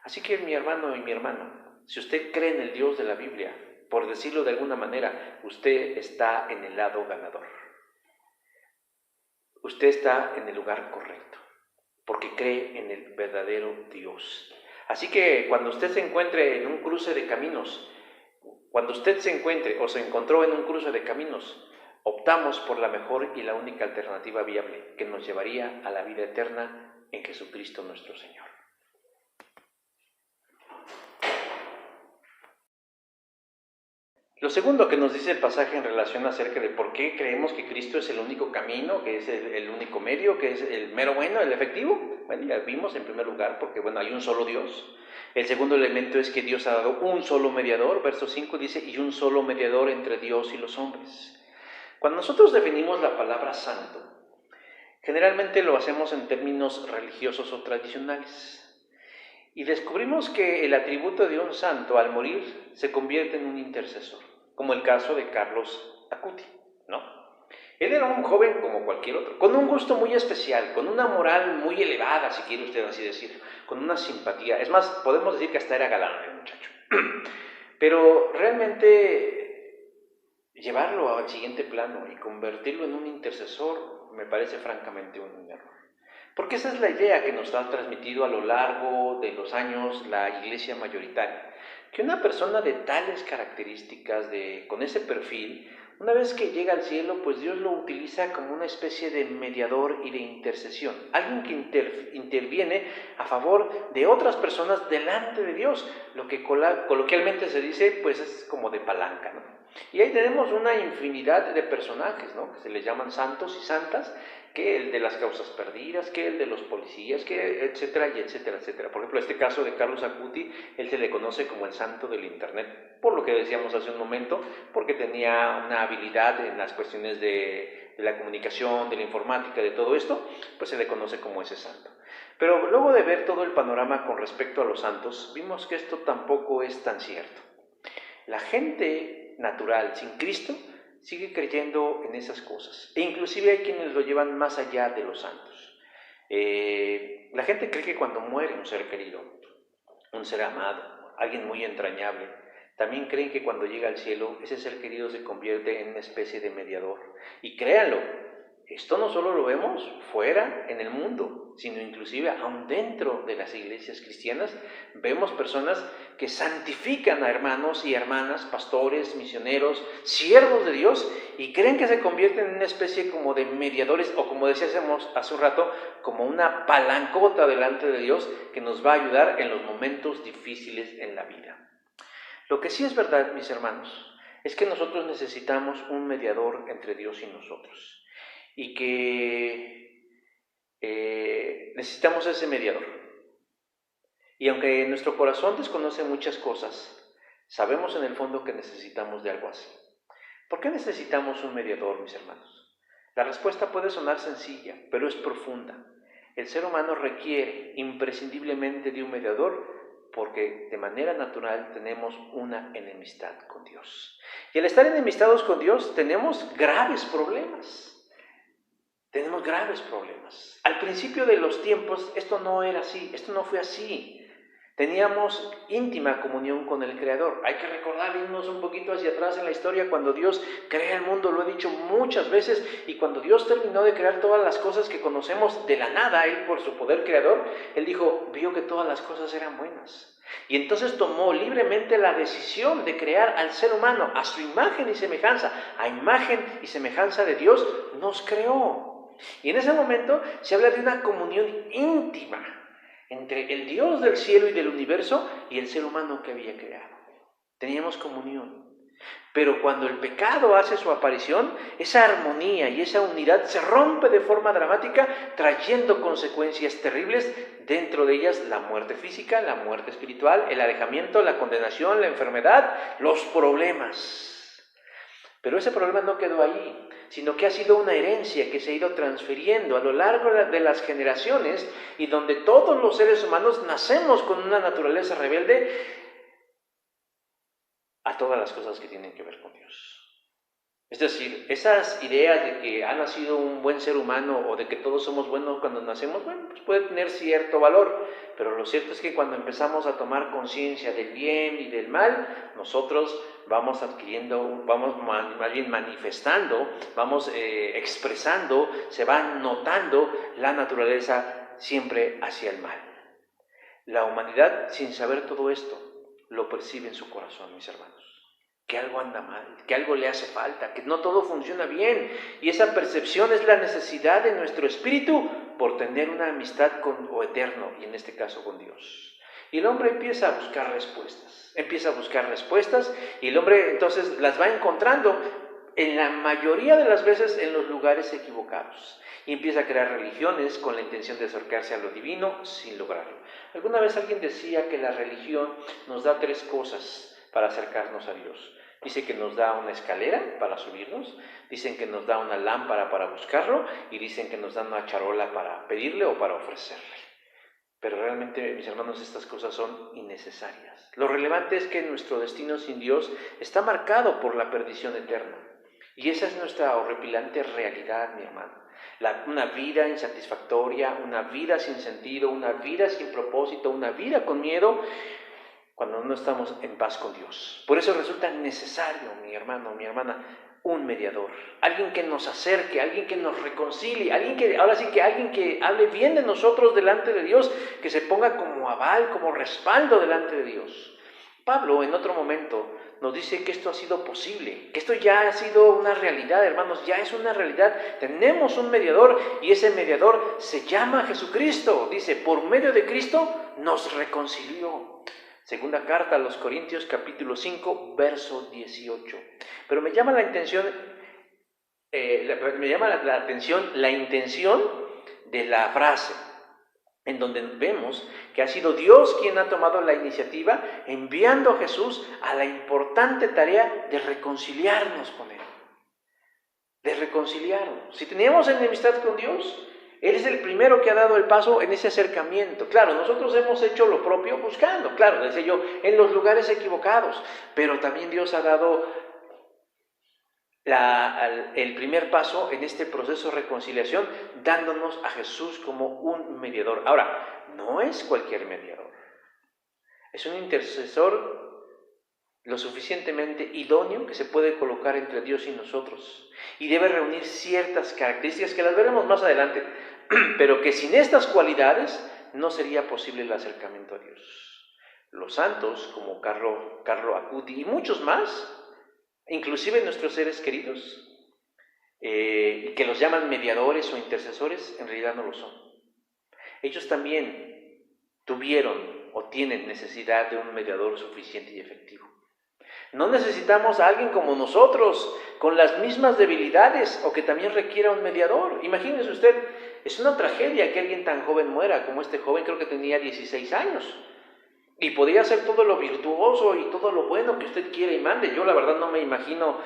Así que mi hermano y mi hermana, si usted cree en el Dios de la Biblia, por decirlo de alguna manera, usted está en el lado ganador. Usted está en el lugar correcto, porque cree en el verdadero Dios. Así que cuando usted se encuentre en un cruce de caminos, cuando usted se encuentre o se encontró en un cruce de caminos, optamos por la mejor y la única alternativa viable que nos llevaría a la vida eterna en Jesucristo nuestro Señor. Lo segundo que nos dice el pasaje en relación acerca de por qué creemos que Cristo es el único camino, que es el único medio, que es el mero bueno, el efectivo. Bueno, ya vimos en primer lugar porque hay un solo Dios. El segundo elemento es que Dios ha dado un solo mediador. Verso 5 dice, y un solo mediador entre Dios y los hombres. Cuando nosotros definimos la palabra santo, generalmente lo hacemos en términos religiosos o tradicionales. Y descubrimos que el atributo de un santo al morir se convierte en un intercesor, como el caso de Carlos Acuti, ¿no? Él era un joven como cualquier otro, con un gusto muy especial, con una moral muy elevada, si quiere usted así decir, con una simpatía. Es más, podemos decir que hasta era galán el muchacho. Pero realmente llevarlo al siguiente plano y convertirlo en un intercesor me parece francamente un error. Porque esa es la idea que nos ha transmitido a lo largo de los años la iglesia mayoritaria, que una persona de tales características, con ese perfil, una vez que llega al cielo, pues Dios lo utiliza como una especie de mediador y de intercesión, alguien que interviene a favor de otras personas delante de Dios, lo que coloquialmente se dice, pues es como de palanca, ¿no? Y ahí tenemos una infinidad de personajes, ¿no?, que se les llaman santos y santas, que el de las causas perdidas, que el de los policías, que etcétera y etcétera, etcétera. Por ejemplo, este caso de Carlos Acuti, él se le conoce como el santo del internet, por lo que decíamos hace un momento, porque tenía una habilidad en las cuestiones de la comunicación, de la informática, de todo esto, pues se le conoce como ese santo. Pero luego de ver todo el panorama con respecto a los santos, vimos que esto tampoco es tan cierto. La gente natural sin Cristo sigue creyendo en esas cosas, e inclusive hay quienes lo llevan más allá de los santos. La gente cree que cuando muere un ser querido, un ser amado, alguien muy entrañable, también creen que cuando llega al cielo ese ser querido se convierte en una especie de mediador. Y créanlo, Esto no solo lo vemos fuera en el mundo, sino inclusive aún dentro de las iglesias cristianas, vemos personas que santifican a hermanos y hermanas, pastores, misioneros, siervos de Dios, y creen que se convierten en una especie como de mediadores, o como decíamos hace un rato, como una palancota delante de Dios que nos va a ayudar en los momentos difíciles en la vida. Lo que sí es verdad, mis hermanos, es que nosotros necesitamos un mediador entre Dios y nosotros. Y que necesitamos ese mediador. Y aunque nuestro corazón desconoce muchas cosas, sabemos en el fondo que necesitamos de algo así. ¿Por qué necesitamos un mediador, mis hermanos? La respuesta puede sonar sencilla, pero es profunda. El ser humano requiere imprescindiblemente de un mediador porque de manera natural tenemos una enemistad con Dios. Y al estar enemistados con Dios tenemos graves problemas. Tenemos graves problemas. Al principio de los tiempos esto no era así, esto no fue así. Teníamos íntima comunión con el Creador. Hay que recordar, irnos un poquito hacia atrás en la historia, cuando Dios crea el mundo, lo he dicho muchas veces, y cuando Dios terminó de crear todas las cosas que conocemos de la nada, Él por su poder creador, Él vio que todas las cosas eran buenas. Y entonces tomó libremente la decisión de crear al ser humano a su imagen y semejanza, a imagen y semejanza de Dios, nos creó. Y en ese momento se habla de una comunión íntima entre el Dios del cielo y del universo y el ser humano que había creado. Teníamos comunión. Pero cuando el pecado hace su aparición, esa armonía y esa unidad se rompe de forma dramática, trayendo consecuencias terribles, dentro de ellas la muerte física, la muerte espiritual, el alejamiento, la condenación, la enfermedad, los problemas. Pero ese problema no quedó ahí, sino que ha sido una herencia que se ha ido transfiriendo a lo largo de las generaciones y donde todos los seres humanos nacemos con una naturaleza rebelde a todas las cosas que tienen que ver con Dios. Es decir, esas ideas de que ha nacido un buen ser humano o de que todos somos buenos cuando nacemos, bueno, pues puede tener cierto valor, pero lo cierto es que cuando empezamos a tomar conciencia del bien y del mal, nosotros vamos adquiriendo, vamos más bien manifestando, vamos expresando, se va notando la naturaleza siempre hacia el mal. La humanidad, sin saber todo esto, lo percibe en su corazón, mis hermanos. Que algo anda mal, que algo le hace falta, que no todo funciona bien. Y esa percepción es la necesidad de nuestro espíritu por tener una amistad con lo eterno, y en este caso con Dios. Y el hombre empieza a buscar respuestas, y el hombre entonces las va encontrando en la mayoría de las veces en los lugares equivocados. Y empieza a crear religiones con la intención de acercarse a lo divino sin lograrlo. Alguna vez alguien decía que la religión nos da 3 cosas para acercarnos a Dios. Dice que nos da una escalera para subirnos, dicen que nos da una lámpara para buscarlo y dicen que nos da una charola para pedirle o para ofrecerle. Pero realmente, mis hermanos, estas cosas son innecesarias. Lo relevante es que nuestro destino sin Dios está marcado por la perdición eterna. Y esa es nuestra horripilante realidad, mi hermano. Una vida insatisfactoria, una vida sin sentido, una vida sin propósito, una vida con miedo, cuando no estamos en paz con Dios. Por eso resulta necesario, mi hermano, mi hermana, un mediador, alguien que nos acerque, alguien que nos reconcilie, alguien que hable bien de nosotros delante de Dios, que se ponga como aval, como respaldo delante de Dios. Pablo en otro momento nos dice que esto ha sido posible, que esto ya ha sido una realidad, hermanos, ya es una realidad. Tenemos un mediador y ese mediador se llama Jesucristo. Dice, por medio de Cristo nos reconcilió. Segunda carta a los Corintios, capítulo 5, verso 18. Pero me llama la atención la intención de la frase, en donde vemos que ha sido Dios quien ha tomado la iniciativa enviando a Jesús a la importante tarea de reconciliarnos con Él. De reconciliarnos. Si teníamos enemistad con Dios, Él es el primero que ha dado el paso en ese acercamiento. Claro, nosotros hemos hecho lo propio buscando, claro, decía yo, en los lugares equivocados, pero también Dios ha dado el primer paso en este proceso de reconciliación, dándonos a Jesús como un mediador. Ahora, no es cualquier mediador, es un intercesor lo suficientemente idóneo que se puede colocar entre Dios y nosotros, y debe reunir ciertas características que las veremos más adelante, pero que sin estas cualidades no sería posible el acercamiento a Dios. Los santos, como Carlo Acuti y muchos más, inclusive nuestros seres queridos, que los llaman mediadores o intercesores, en realidad no lo son. Ellos también tuvieron o tienen necesidad de un mediador suficiente y efectivo. No necesitamos a alguien como nosotros, con las mismas debilidades o que también requiera un mediador. Imagínese usted, es una tragedia que alguien tan joven muera como este joven, creo que tenía 16 años. Y podría hacer todo lo virtuoso y todo lo bueno que usted quiera y mande. Yo la verdad no me imagino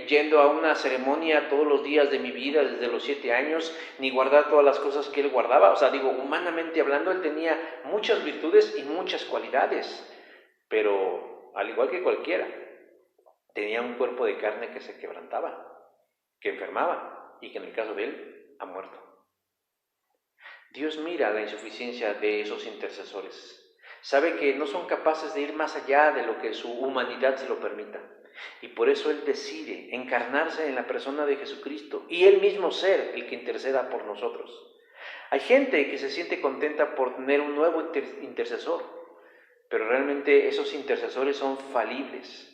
yendo a una ceremonia todos los días de mi vida desde los 7 años, ni guardar todas las cosas que él guardaba. O sea, digo, humanamente hablando, él tenía muchas virtudes y muchas cualidades, pero al igual que cualquiera, tenía un cuerpo de carne que se quebrantaba, que enfermaba y que en el caso de él ha muerto. Dios mira la insuficiencia de esos intercesores. Sabe que no son capaces de ir más allá de lo que su humanidad se lo permita. Y por eso Él decide encarnarse en la persona de Jesucristo y Él mismo ser el que interceda por nosotros. Hay gente que se siente contenta por tener un nuevo intercesor, pero realmente esos intercesores son falibles.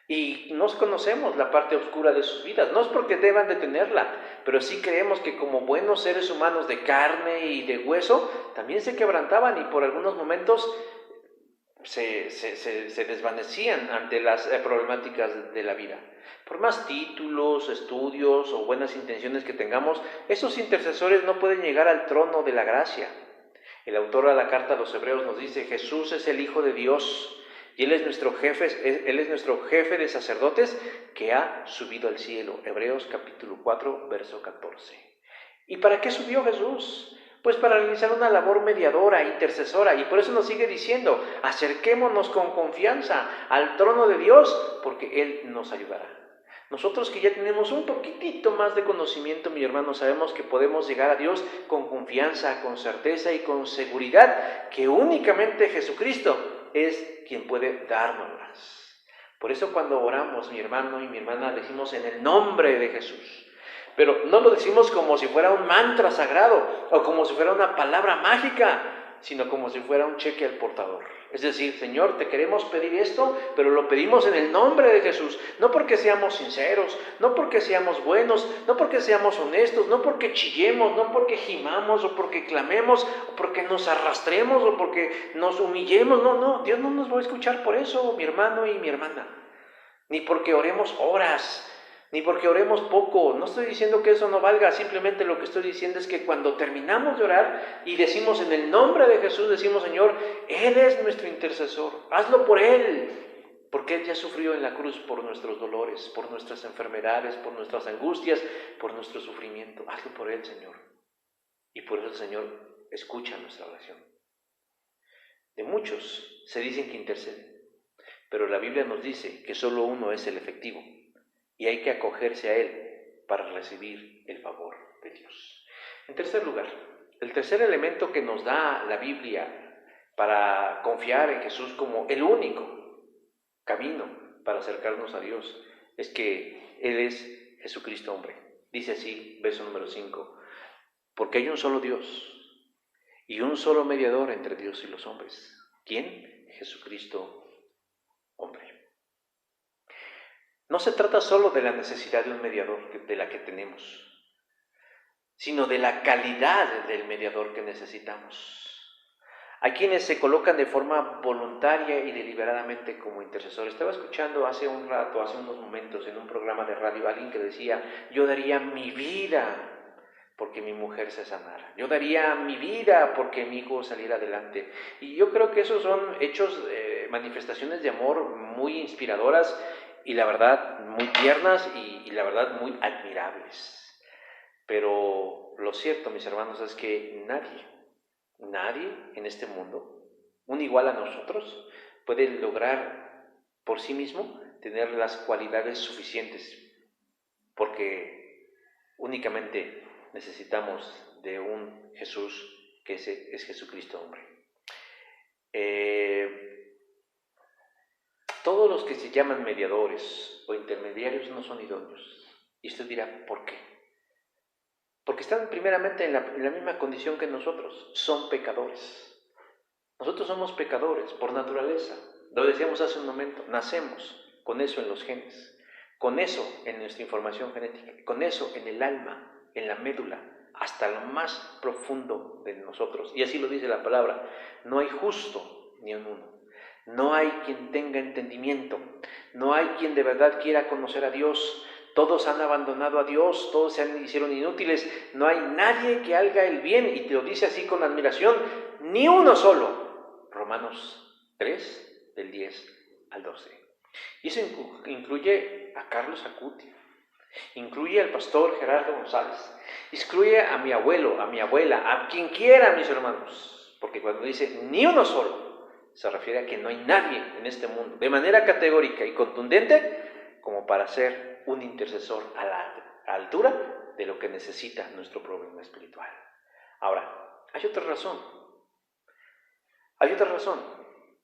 Y nos conocemos la parte oscura de sus vidas, no es porque deban de tenerla, pero sí creemos que como buenos seres humanos de carne y de hueso, también se quebrantaban y por algunos momentos se desvanecían ante las problemáticas de la vida. Por más títulos, estudios o buenas intenciones que tengamos, esos intercesores no pueden llegar al trono de la gracia. El autor de la carta a los Hebreos nos dice: Jesús es el Hijo de Dios, y Él es nuestro jefe de sacerdotes que ha subido al cielo. Hebreos capítulo 4, verso 14. ¿Y para qué subió Jesús? Pues para realizar una labor mediadora, intercesora, y por eso nos sigue diciendo: acerquémonos con confianza al trono de Dios, porque Él nos ayudará. Nosotros que ya tenemos un poquitito más de conocimiento, mi hermano, sabemos que podemos llegar a Dios con confianza, con certeza y con seguridad, que únicamente Jesucristo es quien puede dárnoslas. Por eso cuando oramos, mi hermano y mi hermana, decimos en el nombre de Jesús. Pero no lo decimos como si fuera un mantra sagrado o como si fuera una palabra mágica, sino como si fuera un cheque al portador. Es decir, Señor, te queremos pedir esto, pero lo pedimos en el nombre de Jesús. No porque seamos sinceros, no porque seamos buenos, no porque seamos honestos, no porque chillemos, no porque gimamos o porque clamemos o porque nos arrastremos o porque nos humillemos. No, Dios no nos va a escuchar por eso, mi hermano y mi hermana. Ni porque oremos horas, ni porque oremos poco. No estoy diciendo que eso no valga, simplemente lo que estoy diciendo es que cuando terminamos de orar y decimos en el nombre de Jesús, decimos: Señor, Él es nuestro intercesor, hazlo por Él, porque Él ya sufrió en la cruz por nuestros dolores, por nuestras enfermedades, por nuestras angustias, por nuestro sufrimiento. Hazlo por Él, Señor. Y por eso el Señor escucha nuestra oración. De muchos se dicen que interceden, pero la Biblia nos dice que solo uno es el efectivo, y hay que acogerse a Él para recibir el favor de Dios. En tercer lugar, el tercer elemento que nos da la Biblia para confiar en Jesús como el único camino para acercarnos a Dios es que Él es Jesucristo hombre. Dice así, verso número 5, porque hay un solo Dios y un solo mediador entre Dios y los hombres. ¿Quién? Jesucristo hombre. No se trata solo de la necesidad de un mediador de la que tenemos, sino de la calidad del mediador que necesitamos. Hay quienes se colocan de forma voluntaria y deliberadamente como intercesores. Estaba escuchando hace un rato, hace unos momentos, en un programa de radio, alguien que decía: yo daría mi vida porque mi mujer se sanara. Yo daría mi vida porque mi hijo saliera adelante. Y yo creo que esos son hechos, manifestaciones de amor muy inspiradoras y la verdad muy tiernas y la verdad muy admirables. Pero lo cierto, mis hermanos, es que nadie en este mundo, un igual a nosotros, puede lograr por sí mismo tener las cualidades suficientes, porque únicamente necesitamos de un Jesús que es Jesucristo hombre. todos los que se llaman mediadores o intermediarios no son idóneos. Y usted dirá, ¿por qué? Porque están primeramente en la misma condición que nosotros, son pecadores. Nosotros somos pecadores por naturaleza. Lo decíamos hace un momento, nacemos con eso en los genes, con eso en nuestra información genética, con eso en el alma, en la médula, hasta lo más profundo de nosotros. Y así lo dice la palabra, no hay justo ni un uno. No hay quien tenga entendimiento, no hay quien de verdad quiera conocer a Dios. Todos han abandonado a Dios, todos se hicieron inútiles, no hay nadie que haga el bien, y te lo dice así con admiración, ni uno solo. Romanos 3, del 10 al 12. Y eso incluye a Carlos Acuti, incluye al pastor Gerardo González, incluye a mi abuelo, a mi abuela, a quien quiera, mis hermanos, porque cuando dice ni uno solo, se refiere a que no hay nadie en este mundo, de manera categórica y contundente, como para ser un intercesor a la altura de lo que necesita nuestro problema espiritual. Ahora, hay otra razón.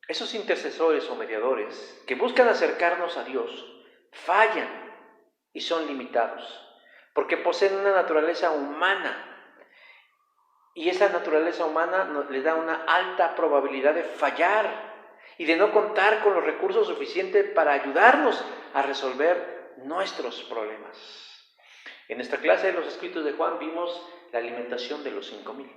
Esos intercesores o mediadores que buscan acercarnos a Dios fallan y son limitados, porque poseen una naturaleza humana, y esa naturaleza humana les da una alta probabilidad de fallar y de no contar con los recursos suficientes para ayudarnos a resolver nuestros problemas. En esta clase de los escritos de Juan vimos la alimentación de los 5,000.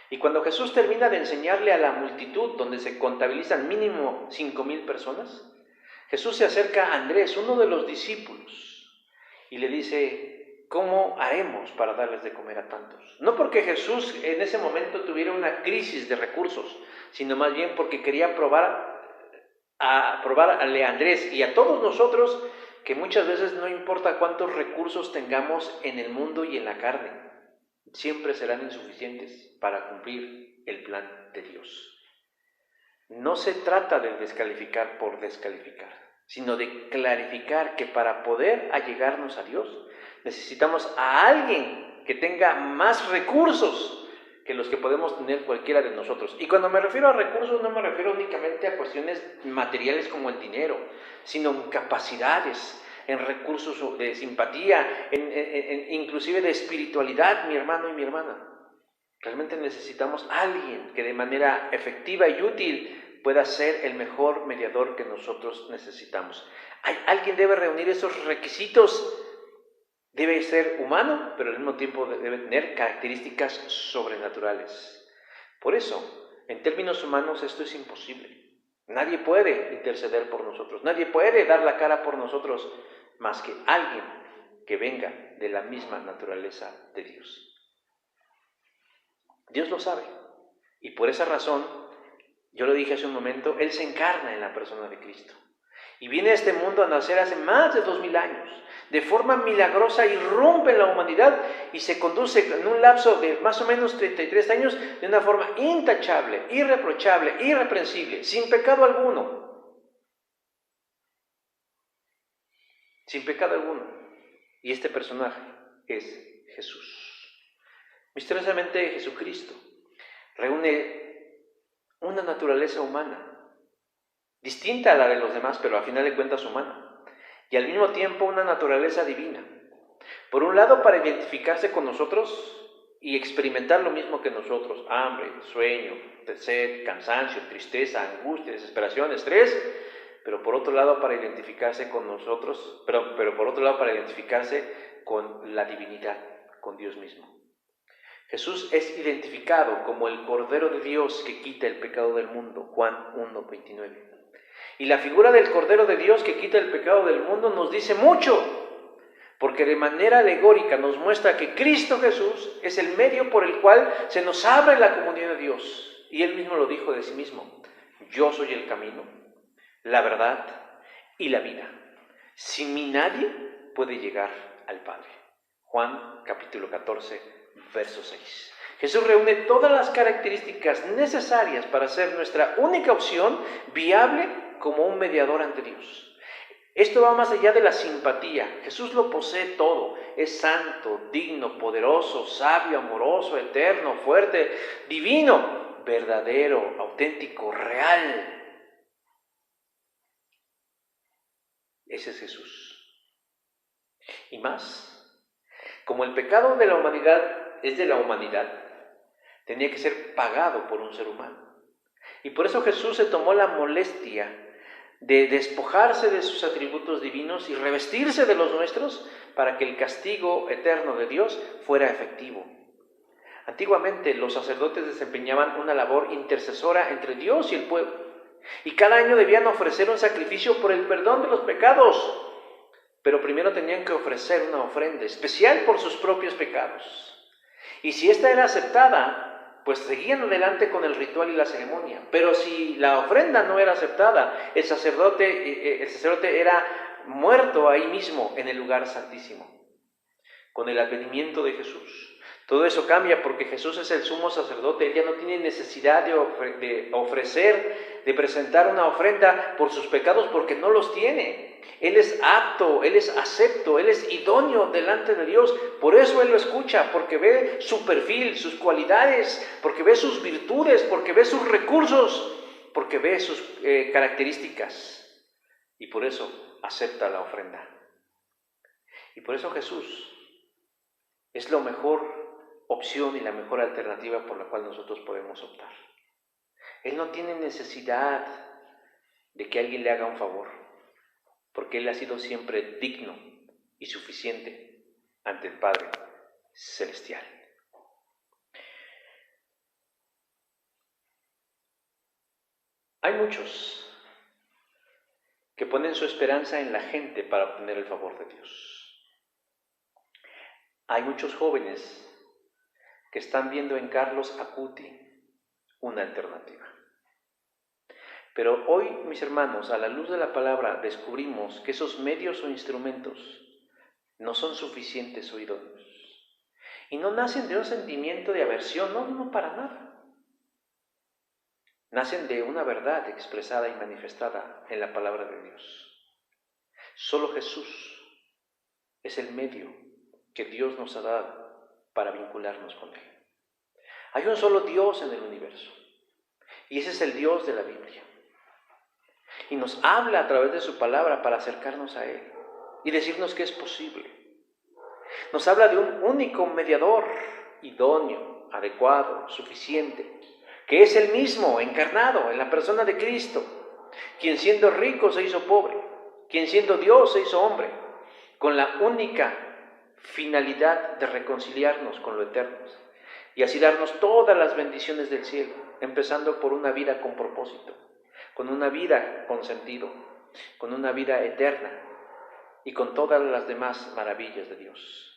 Y cuando Jesús termina de enseñarle a la multitud, donde se contabilizan mínimo 5,000 personas, Jesús se acerca a Andrés, uno de los discípulos, y le dice, ¿cómo haremos para darles de comer a tantos? No porque Jesús en ese momento tuviera una crisis de recursos, sino más bien porque quería probarle a Andrés y a todos nosotros que muchas veces no importa cuántos recursos tengamos en el mundo y en la carne, siempre serán insuficientes para cumplir el plan de Dios. No se trata de descalificar por descalificar, sino de clarificar que para poder allegarnos a Dios necesitamos a alguien que tenga más recursos que los que podemos tener cualquiera de nosotros. Y cuando me refiero a recursos no me refiero únicamente a cuestiones materiales como el dinero, sino en capacidades, en recursos de simpatía, inclusive de espiritualidad, mi hermano y mi hermana. Realmente necesitamos a alguien que de manera efectiva y útil pueda ser el mejor mediador que nosotros necesitamos. Alguien debe reunir esos requisitos, debe ser humano, pero al mismo tiempo debe tener características sobrenaturales. Por eso, en términos humanos, esto es imposible. Nadie puede interceder por nosotros, nadie puede dar la cara por nosotros más que alguien que venga de la misma naturaleza de Dios. Dios lo sabe, y por esa razón, yo lo dije hace un momento, Él se encarna en la persona de Cristo. Y viene a este mundo a nacer hace más de 2000 años. De forma milagrosa irrumpe en la humanidad y se conduce en un lapso de más o menos 33 años de una forma intachable, irreprochable, irreprensible, sin pecado alguno. Sin pecado alguno. Y este personaje es Jesús. Misteriosamente Jesucristo reúne una naturaleza humana, distinta a la de los demás, pero a final de cuentas humana, y al mismo tiempo una naturaleza divina. Por un lado, para identificarse con nosotros y experimentar lo mismo que nosotros, hambre, sueño, sed, cansancio, tristeza, angustia, desesperación, estrés, pero por otro lado para identificarse con nosotros, pero por otro lado para identificarse con la divinidad, con Dios mismo. Jesús es identificado como el Cordero de Dios que quita el pecado del mundo, Juan 1:29. Y la figura del Cordero de Dios que quita el pecado del mundo nos dice mucho, porque de manera alegórica nos muestra que Cristo Jesús es el medio por el cual se nos abre la comunión de Dios. Y Él mismo lo dijo de sí mismo, yo soy el camino, la verdad y la vida. Sin mí nadie puede llegar al Padre. Juan capítulo 14, verso 6. Jesús reúne todas las características necesarias para ser nuestra única opción viable como un mediador ante Dios. Esto va más allá de la simpatía. Jesús lo posee todo. Es santo, digno, poderoso, sabio, amoroso, eterno, fuerte, divino, verdadero, auténtico, real. Ese es Jesús. Y más, como el pecado de la humanidad es de la humanidad, tenía que ser pagado por un ser humano. Y por eso Jesús se tomó la molestia de despojarse de sus atributos divinos y revestirse de los nuestros para que el castigo eterno de Dios fuera efectivo. Antiguamente los sacerdotes desempeñaban una labor intercesora entre Dios y el pueblo, y cada año debían ofrecer un sacrificio por el perdón de los pecados, pero primero tenían que ofrecer una ofrenda especial por sus propios pecados. Y si esta era aceptada, pues seguían adelante con el ritual y la ceremonia. Pero si la ofrenda no era aceptada, el sacerdote era muerto ahí mismo en el lugar santísimo. Con el advenimiento de Jesús, todo eso cambia porque Jesús es el sumo sacerdote. Él ya no tiene necesidad de ofrecer, de presentar una ofrenda por sus pecados porque no los tiene. Él es apto, Él es acepto, Él es idóneo delante de Dios. Por eso Él lo escucha, porque ve su perfil, sus cualidades, porque ve sus virtudes, porque ve sus recursos, porque ve sus características. Y por eso acepta la ofrenda. Y por eso Jesús es la mejor opción y la mejor alternativa por la cual nosotros podemos optar. Él no tiene necesidad de que alguien le haga un favor, porque Él ha sido siempre digno y suficiente ante el Padre Celestial. Hay muchos que ponen su esperanza en la gente para obtener el favor de Dios. Hay muchos jóvenes que están viendo en Carlos Acuti una alternativa. Pero hoy, mis hermanos, a la luz de la palabra, descubrimos que esos medios o instrumentos no son suficientes o idóneos. Y no nacen de un sentimiento de aversión, no para nada. Nacen de una verdad expresada y manifestada en la palabra de Dios. Solo Jesús es el medio que Dios nos ha dado para vincularnos con Él. Hay un solo Dios en el universo, y ese es el Dios de la Biblia. Y nos habla a través de su palabra para acercarnos a Él y decirnos que es posible. Nos habla de un único mediador, idóneo, adecuado, suficiente, que es el mismo, encarnado en la persona de Cristo, quien siendo rico se hizo pobre, quien siendo Dios se hizo hombre, con la única finalidad de reconciliarnos con lo eterno y así darnos todas las bendiciones del cielo, empezando por una vida con propósito, con una vida con sentido, con una vida eterna y con todas las demás maravillas de Dios.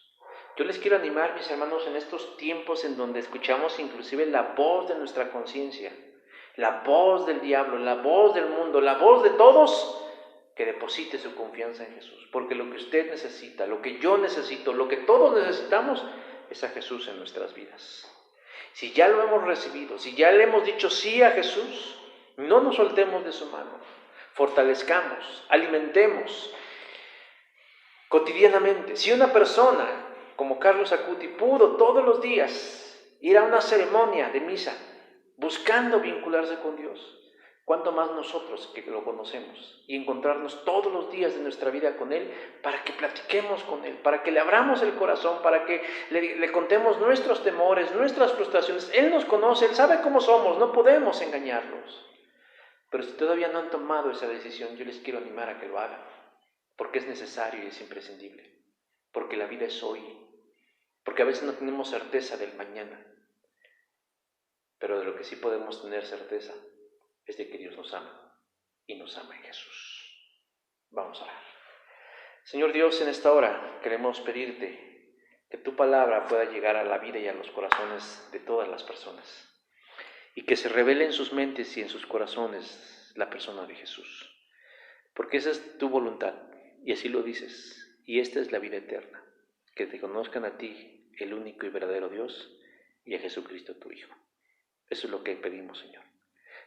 Yo les quiero animar, mis hermanos, en estos tiempos en donde escuchamos inclusive la voz de nuestra conciencia, la voz del diablo, la voz del mundo, la voz de todos, que deposite su confianza en Jesús, porque lo que usted necesita, lo que yo necesito, lo que todos necesitamos es a Jesús en nuestras vidas. Si ya lo hemos recibido, si ya le hemos dicho sí a Jesús, no nos soltemos de su mano, fortalezcamos, alimentemos cotidianamente. Si una persona como Carlos Acuti pudo todos los días ir a una ceremonia de misa buscando vincularse con Dios, ¿cuánto más nosotros que lo conocemos y encontrarnos todos los días de nuestra vida con Él para que platiquemos con Él, para que le abramos el corazón, para que le contemos nuestros temores, nuestras frustraciones? Él nos conoce, Él sabe cómo somos, no podemos engañarlos. Pero si todavía no han tomado esa decisión, yo les quiero animar a que lo hagan, porque es necesario y es imprescindible, porque la vida es hoy, porque a veces no tenemos certeza del mañana, pero de lo que sí podemos tener certeza es de que Dios nos ama y nos ama en Jesús. Vamos a orar. Señor Dios, en esta hora queremos pedirte que tu palabra pueda llegar a la vida y a los corazones de todas las personas y que se revele en sus mentes y en sus corazones la persona de Jesús, porque esa es tu voluntad y así lo dices, y esta es la vida eterna, que te conozcan a ti, el único y verdadero Dios, y a Jesucristo tu Hijo. Eso es lo que pedimos, Señor.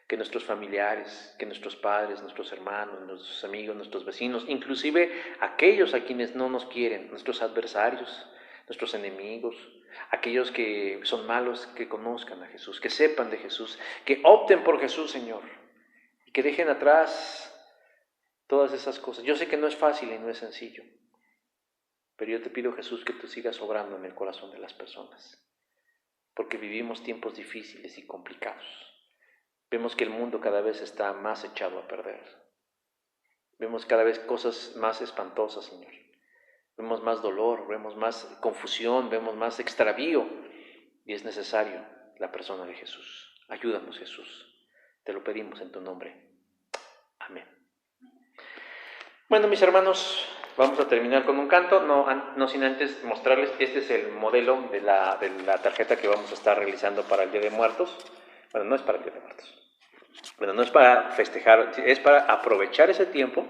Que nuestros familiares, que nuestros padres, nuestros hermanos, nuestros amigos, nuestros vecinos, inclusive aquellos a quienes no nos quieren, nuestros adversarios, nuestros enemigos, aquellos que son malos, que conozcan a Jesús, que sepan de Jesús, que opten por Jesús, Señor, y que dejen atrás Todas esas cosas. Yo sé que no es fácil y no es sencillo, pero yo te pido, Jesús, que tú sigas obrando en el corazón de las personas, porque vivimos tiempos difíciles y complicados. Vemos que el mundo cada vez está más echado a perder. Vemos cada vez cosas más espantosas, Señor. Vemos más dolor, vemos más confusión, vemos más extravío, y es necesario la persona de Jesús. Ayúdanos, Jesús. Te lo pedimos en tu nombre. Amén. Bueno, mis hermanos, vamos a terminar con un canto, no sin antes mostrarles, este es el modelo de la tarjeta que vamos a estar realizando para el Día de Muertos. Bueno, no es para el Día de Muertos. Bueno, no es para festejar, es para aprovechar ese tiempo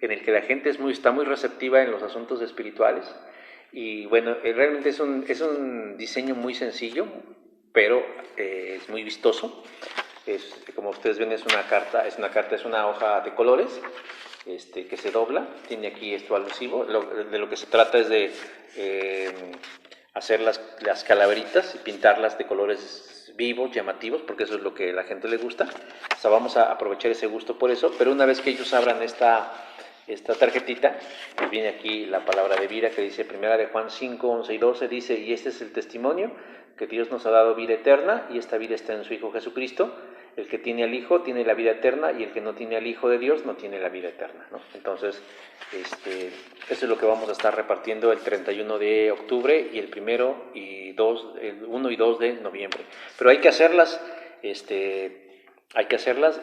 en el que la gente está muy receptiva en los asuntos espirituales. Y bueno, realmente es un diseño muy sencillo, pero es muy vistoso. Como ustedes ven, es una hoja de colores. Que se dobla, tiene aquí esto alusivo. De lo que se trata es de hacer las calaveritas y pintarlas de colores vivos, llamativos, porque eso es lo que a la gente le gusta. O sea, vamos a aprovechar ese gusto por eso, pero una vez que ellos abran esta tarjetita, pues viene aquí la palabra de vida que dice, 1 de Juan 5, 11 y 12, dice, y este es el testimonio, que Dios nos ha dado vida eterna, y esta vida está en su Hijo Jesucristo. El que tiene al Hijo tiene la vida eterna, y el que no tiene al Hijo de Dios no tiene la vida eterna, ¿no? Entonces, eso es lo que vamos a estar repartiendo el 31 de octubre y el 1 y 2 de noviembre. Pero hay que hacerlas,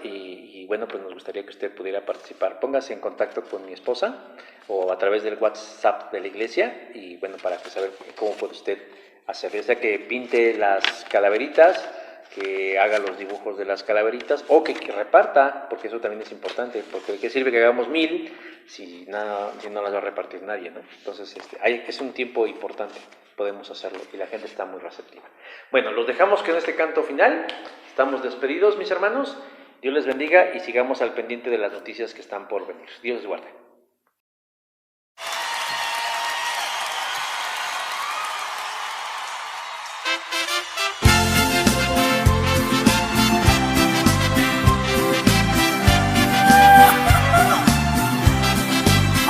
y bueno, pues nos gustaría que usted pudiera participar. Póngase en contacto con mi esposa o a través del WhatsApp de la iglesia, y bueno, para saber cómo puede usted hacer, ya sea que pinte las calaveritas, que haga los dibujos de las calaveritas, o que reparta, porque eso también es importante, porque ¿de qué sirve que hagamos 1000 si no las va a repartir nadie, ¿no? Entonces, es un tiempo importante, podemos hacerlo, y la gente está muy receptiva. Bueno, los dejamos con este canto final. Estamos despedidos, mis hermanos. Dios les bendiga y sigamos al pendiente de las noticias que están por venir. Dios les guarde.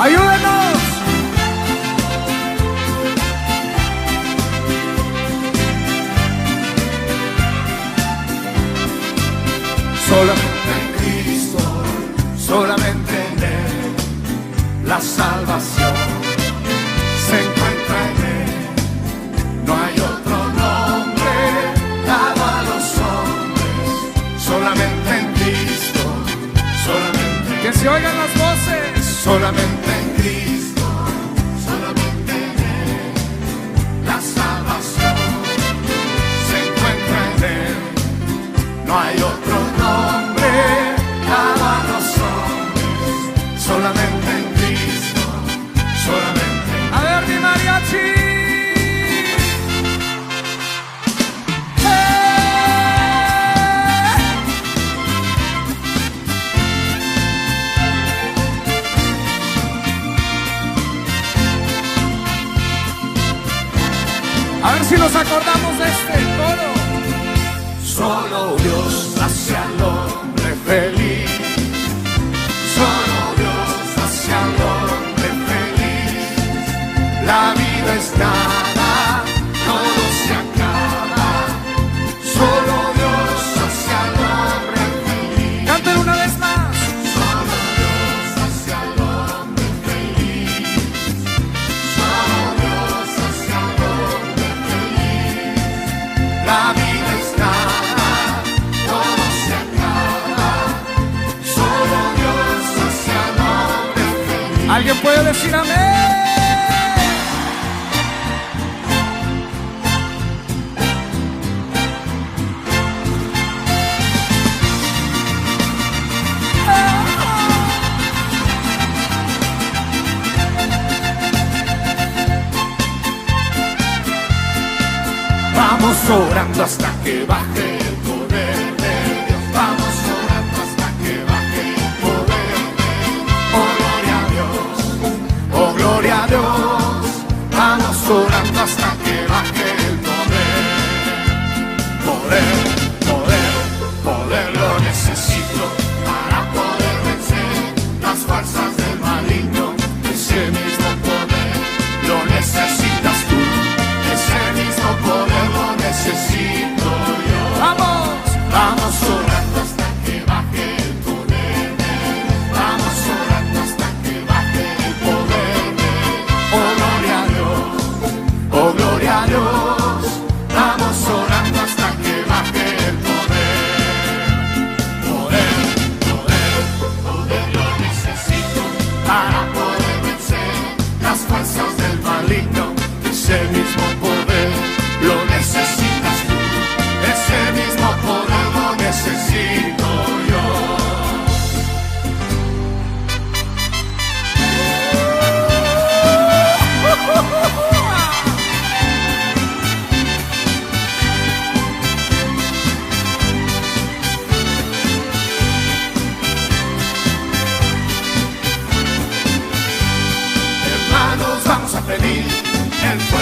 ¡Ayúdenos! Solamente en Cristo, solamente en Él, la salvación se encuentra en Él. No hay otro nombre dado a los hombres, solamente en Cristo, solamente. Que se oigan las voces. Solamente en Cristo, solamente en Él, la salvación se encuentra en Él. No hay otro nombre dado a los hombres, solamente en Cristo, solamente. A ver, mi mariachi. A ver si nos acordamos de este coro. Solo Dios hace al hombre feliz. Solo Dios hace al hombre feliz. La vida es nada, todo se acaba. Solo Dios hace al hombre feliz. Canten una vez más. Solo Dios hace al hombre feliz. Solo Dios hace al hombre feliz. La vida es nada, todo se acaba. Solo Dios hace al hombre feliz. ¿Alguien puede decir amén? Vamos orando hasta que baje el poder de Dios. Vamos orando hasta que baje el poder de Dios. Oh, gloria a Dios. Oh, gloria a Dios. Vamos orando hasta que baje el poder. Poder, poder, poder lo necesito para poder vencer las fuerzas de necesito yo. Hermanos, vamos a pedir el fuego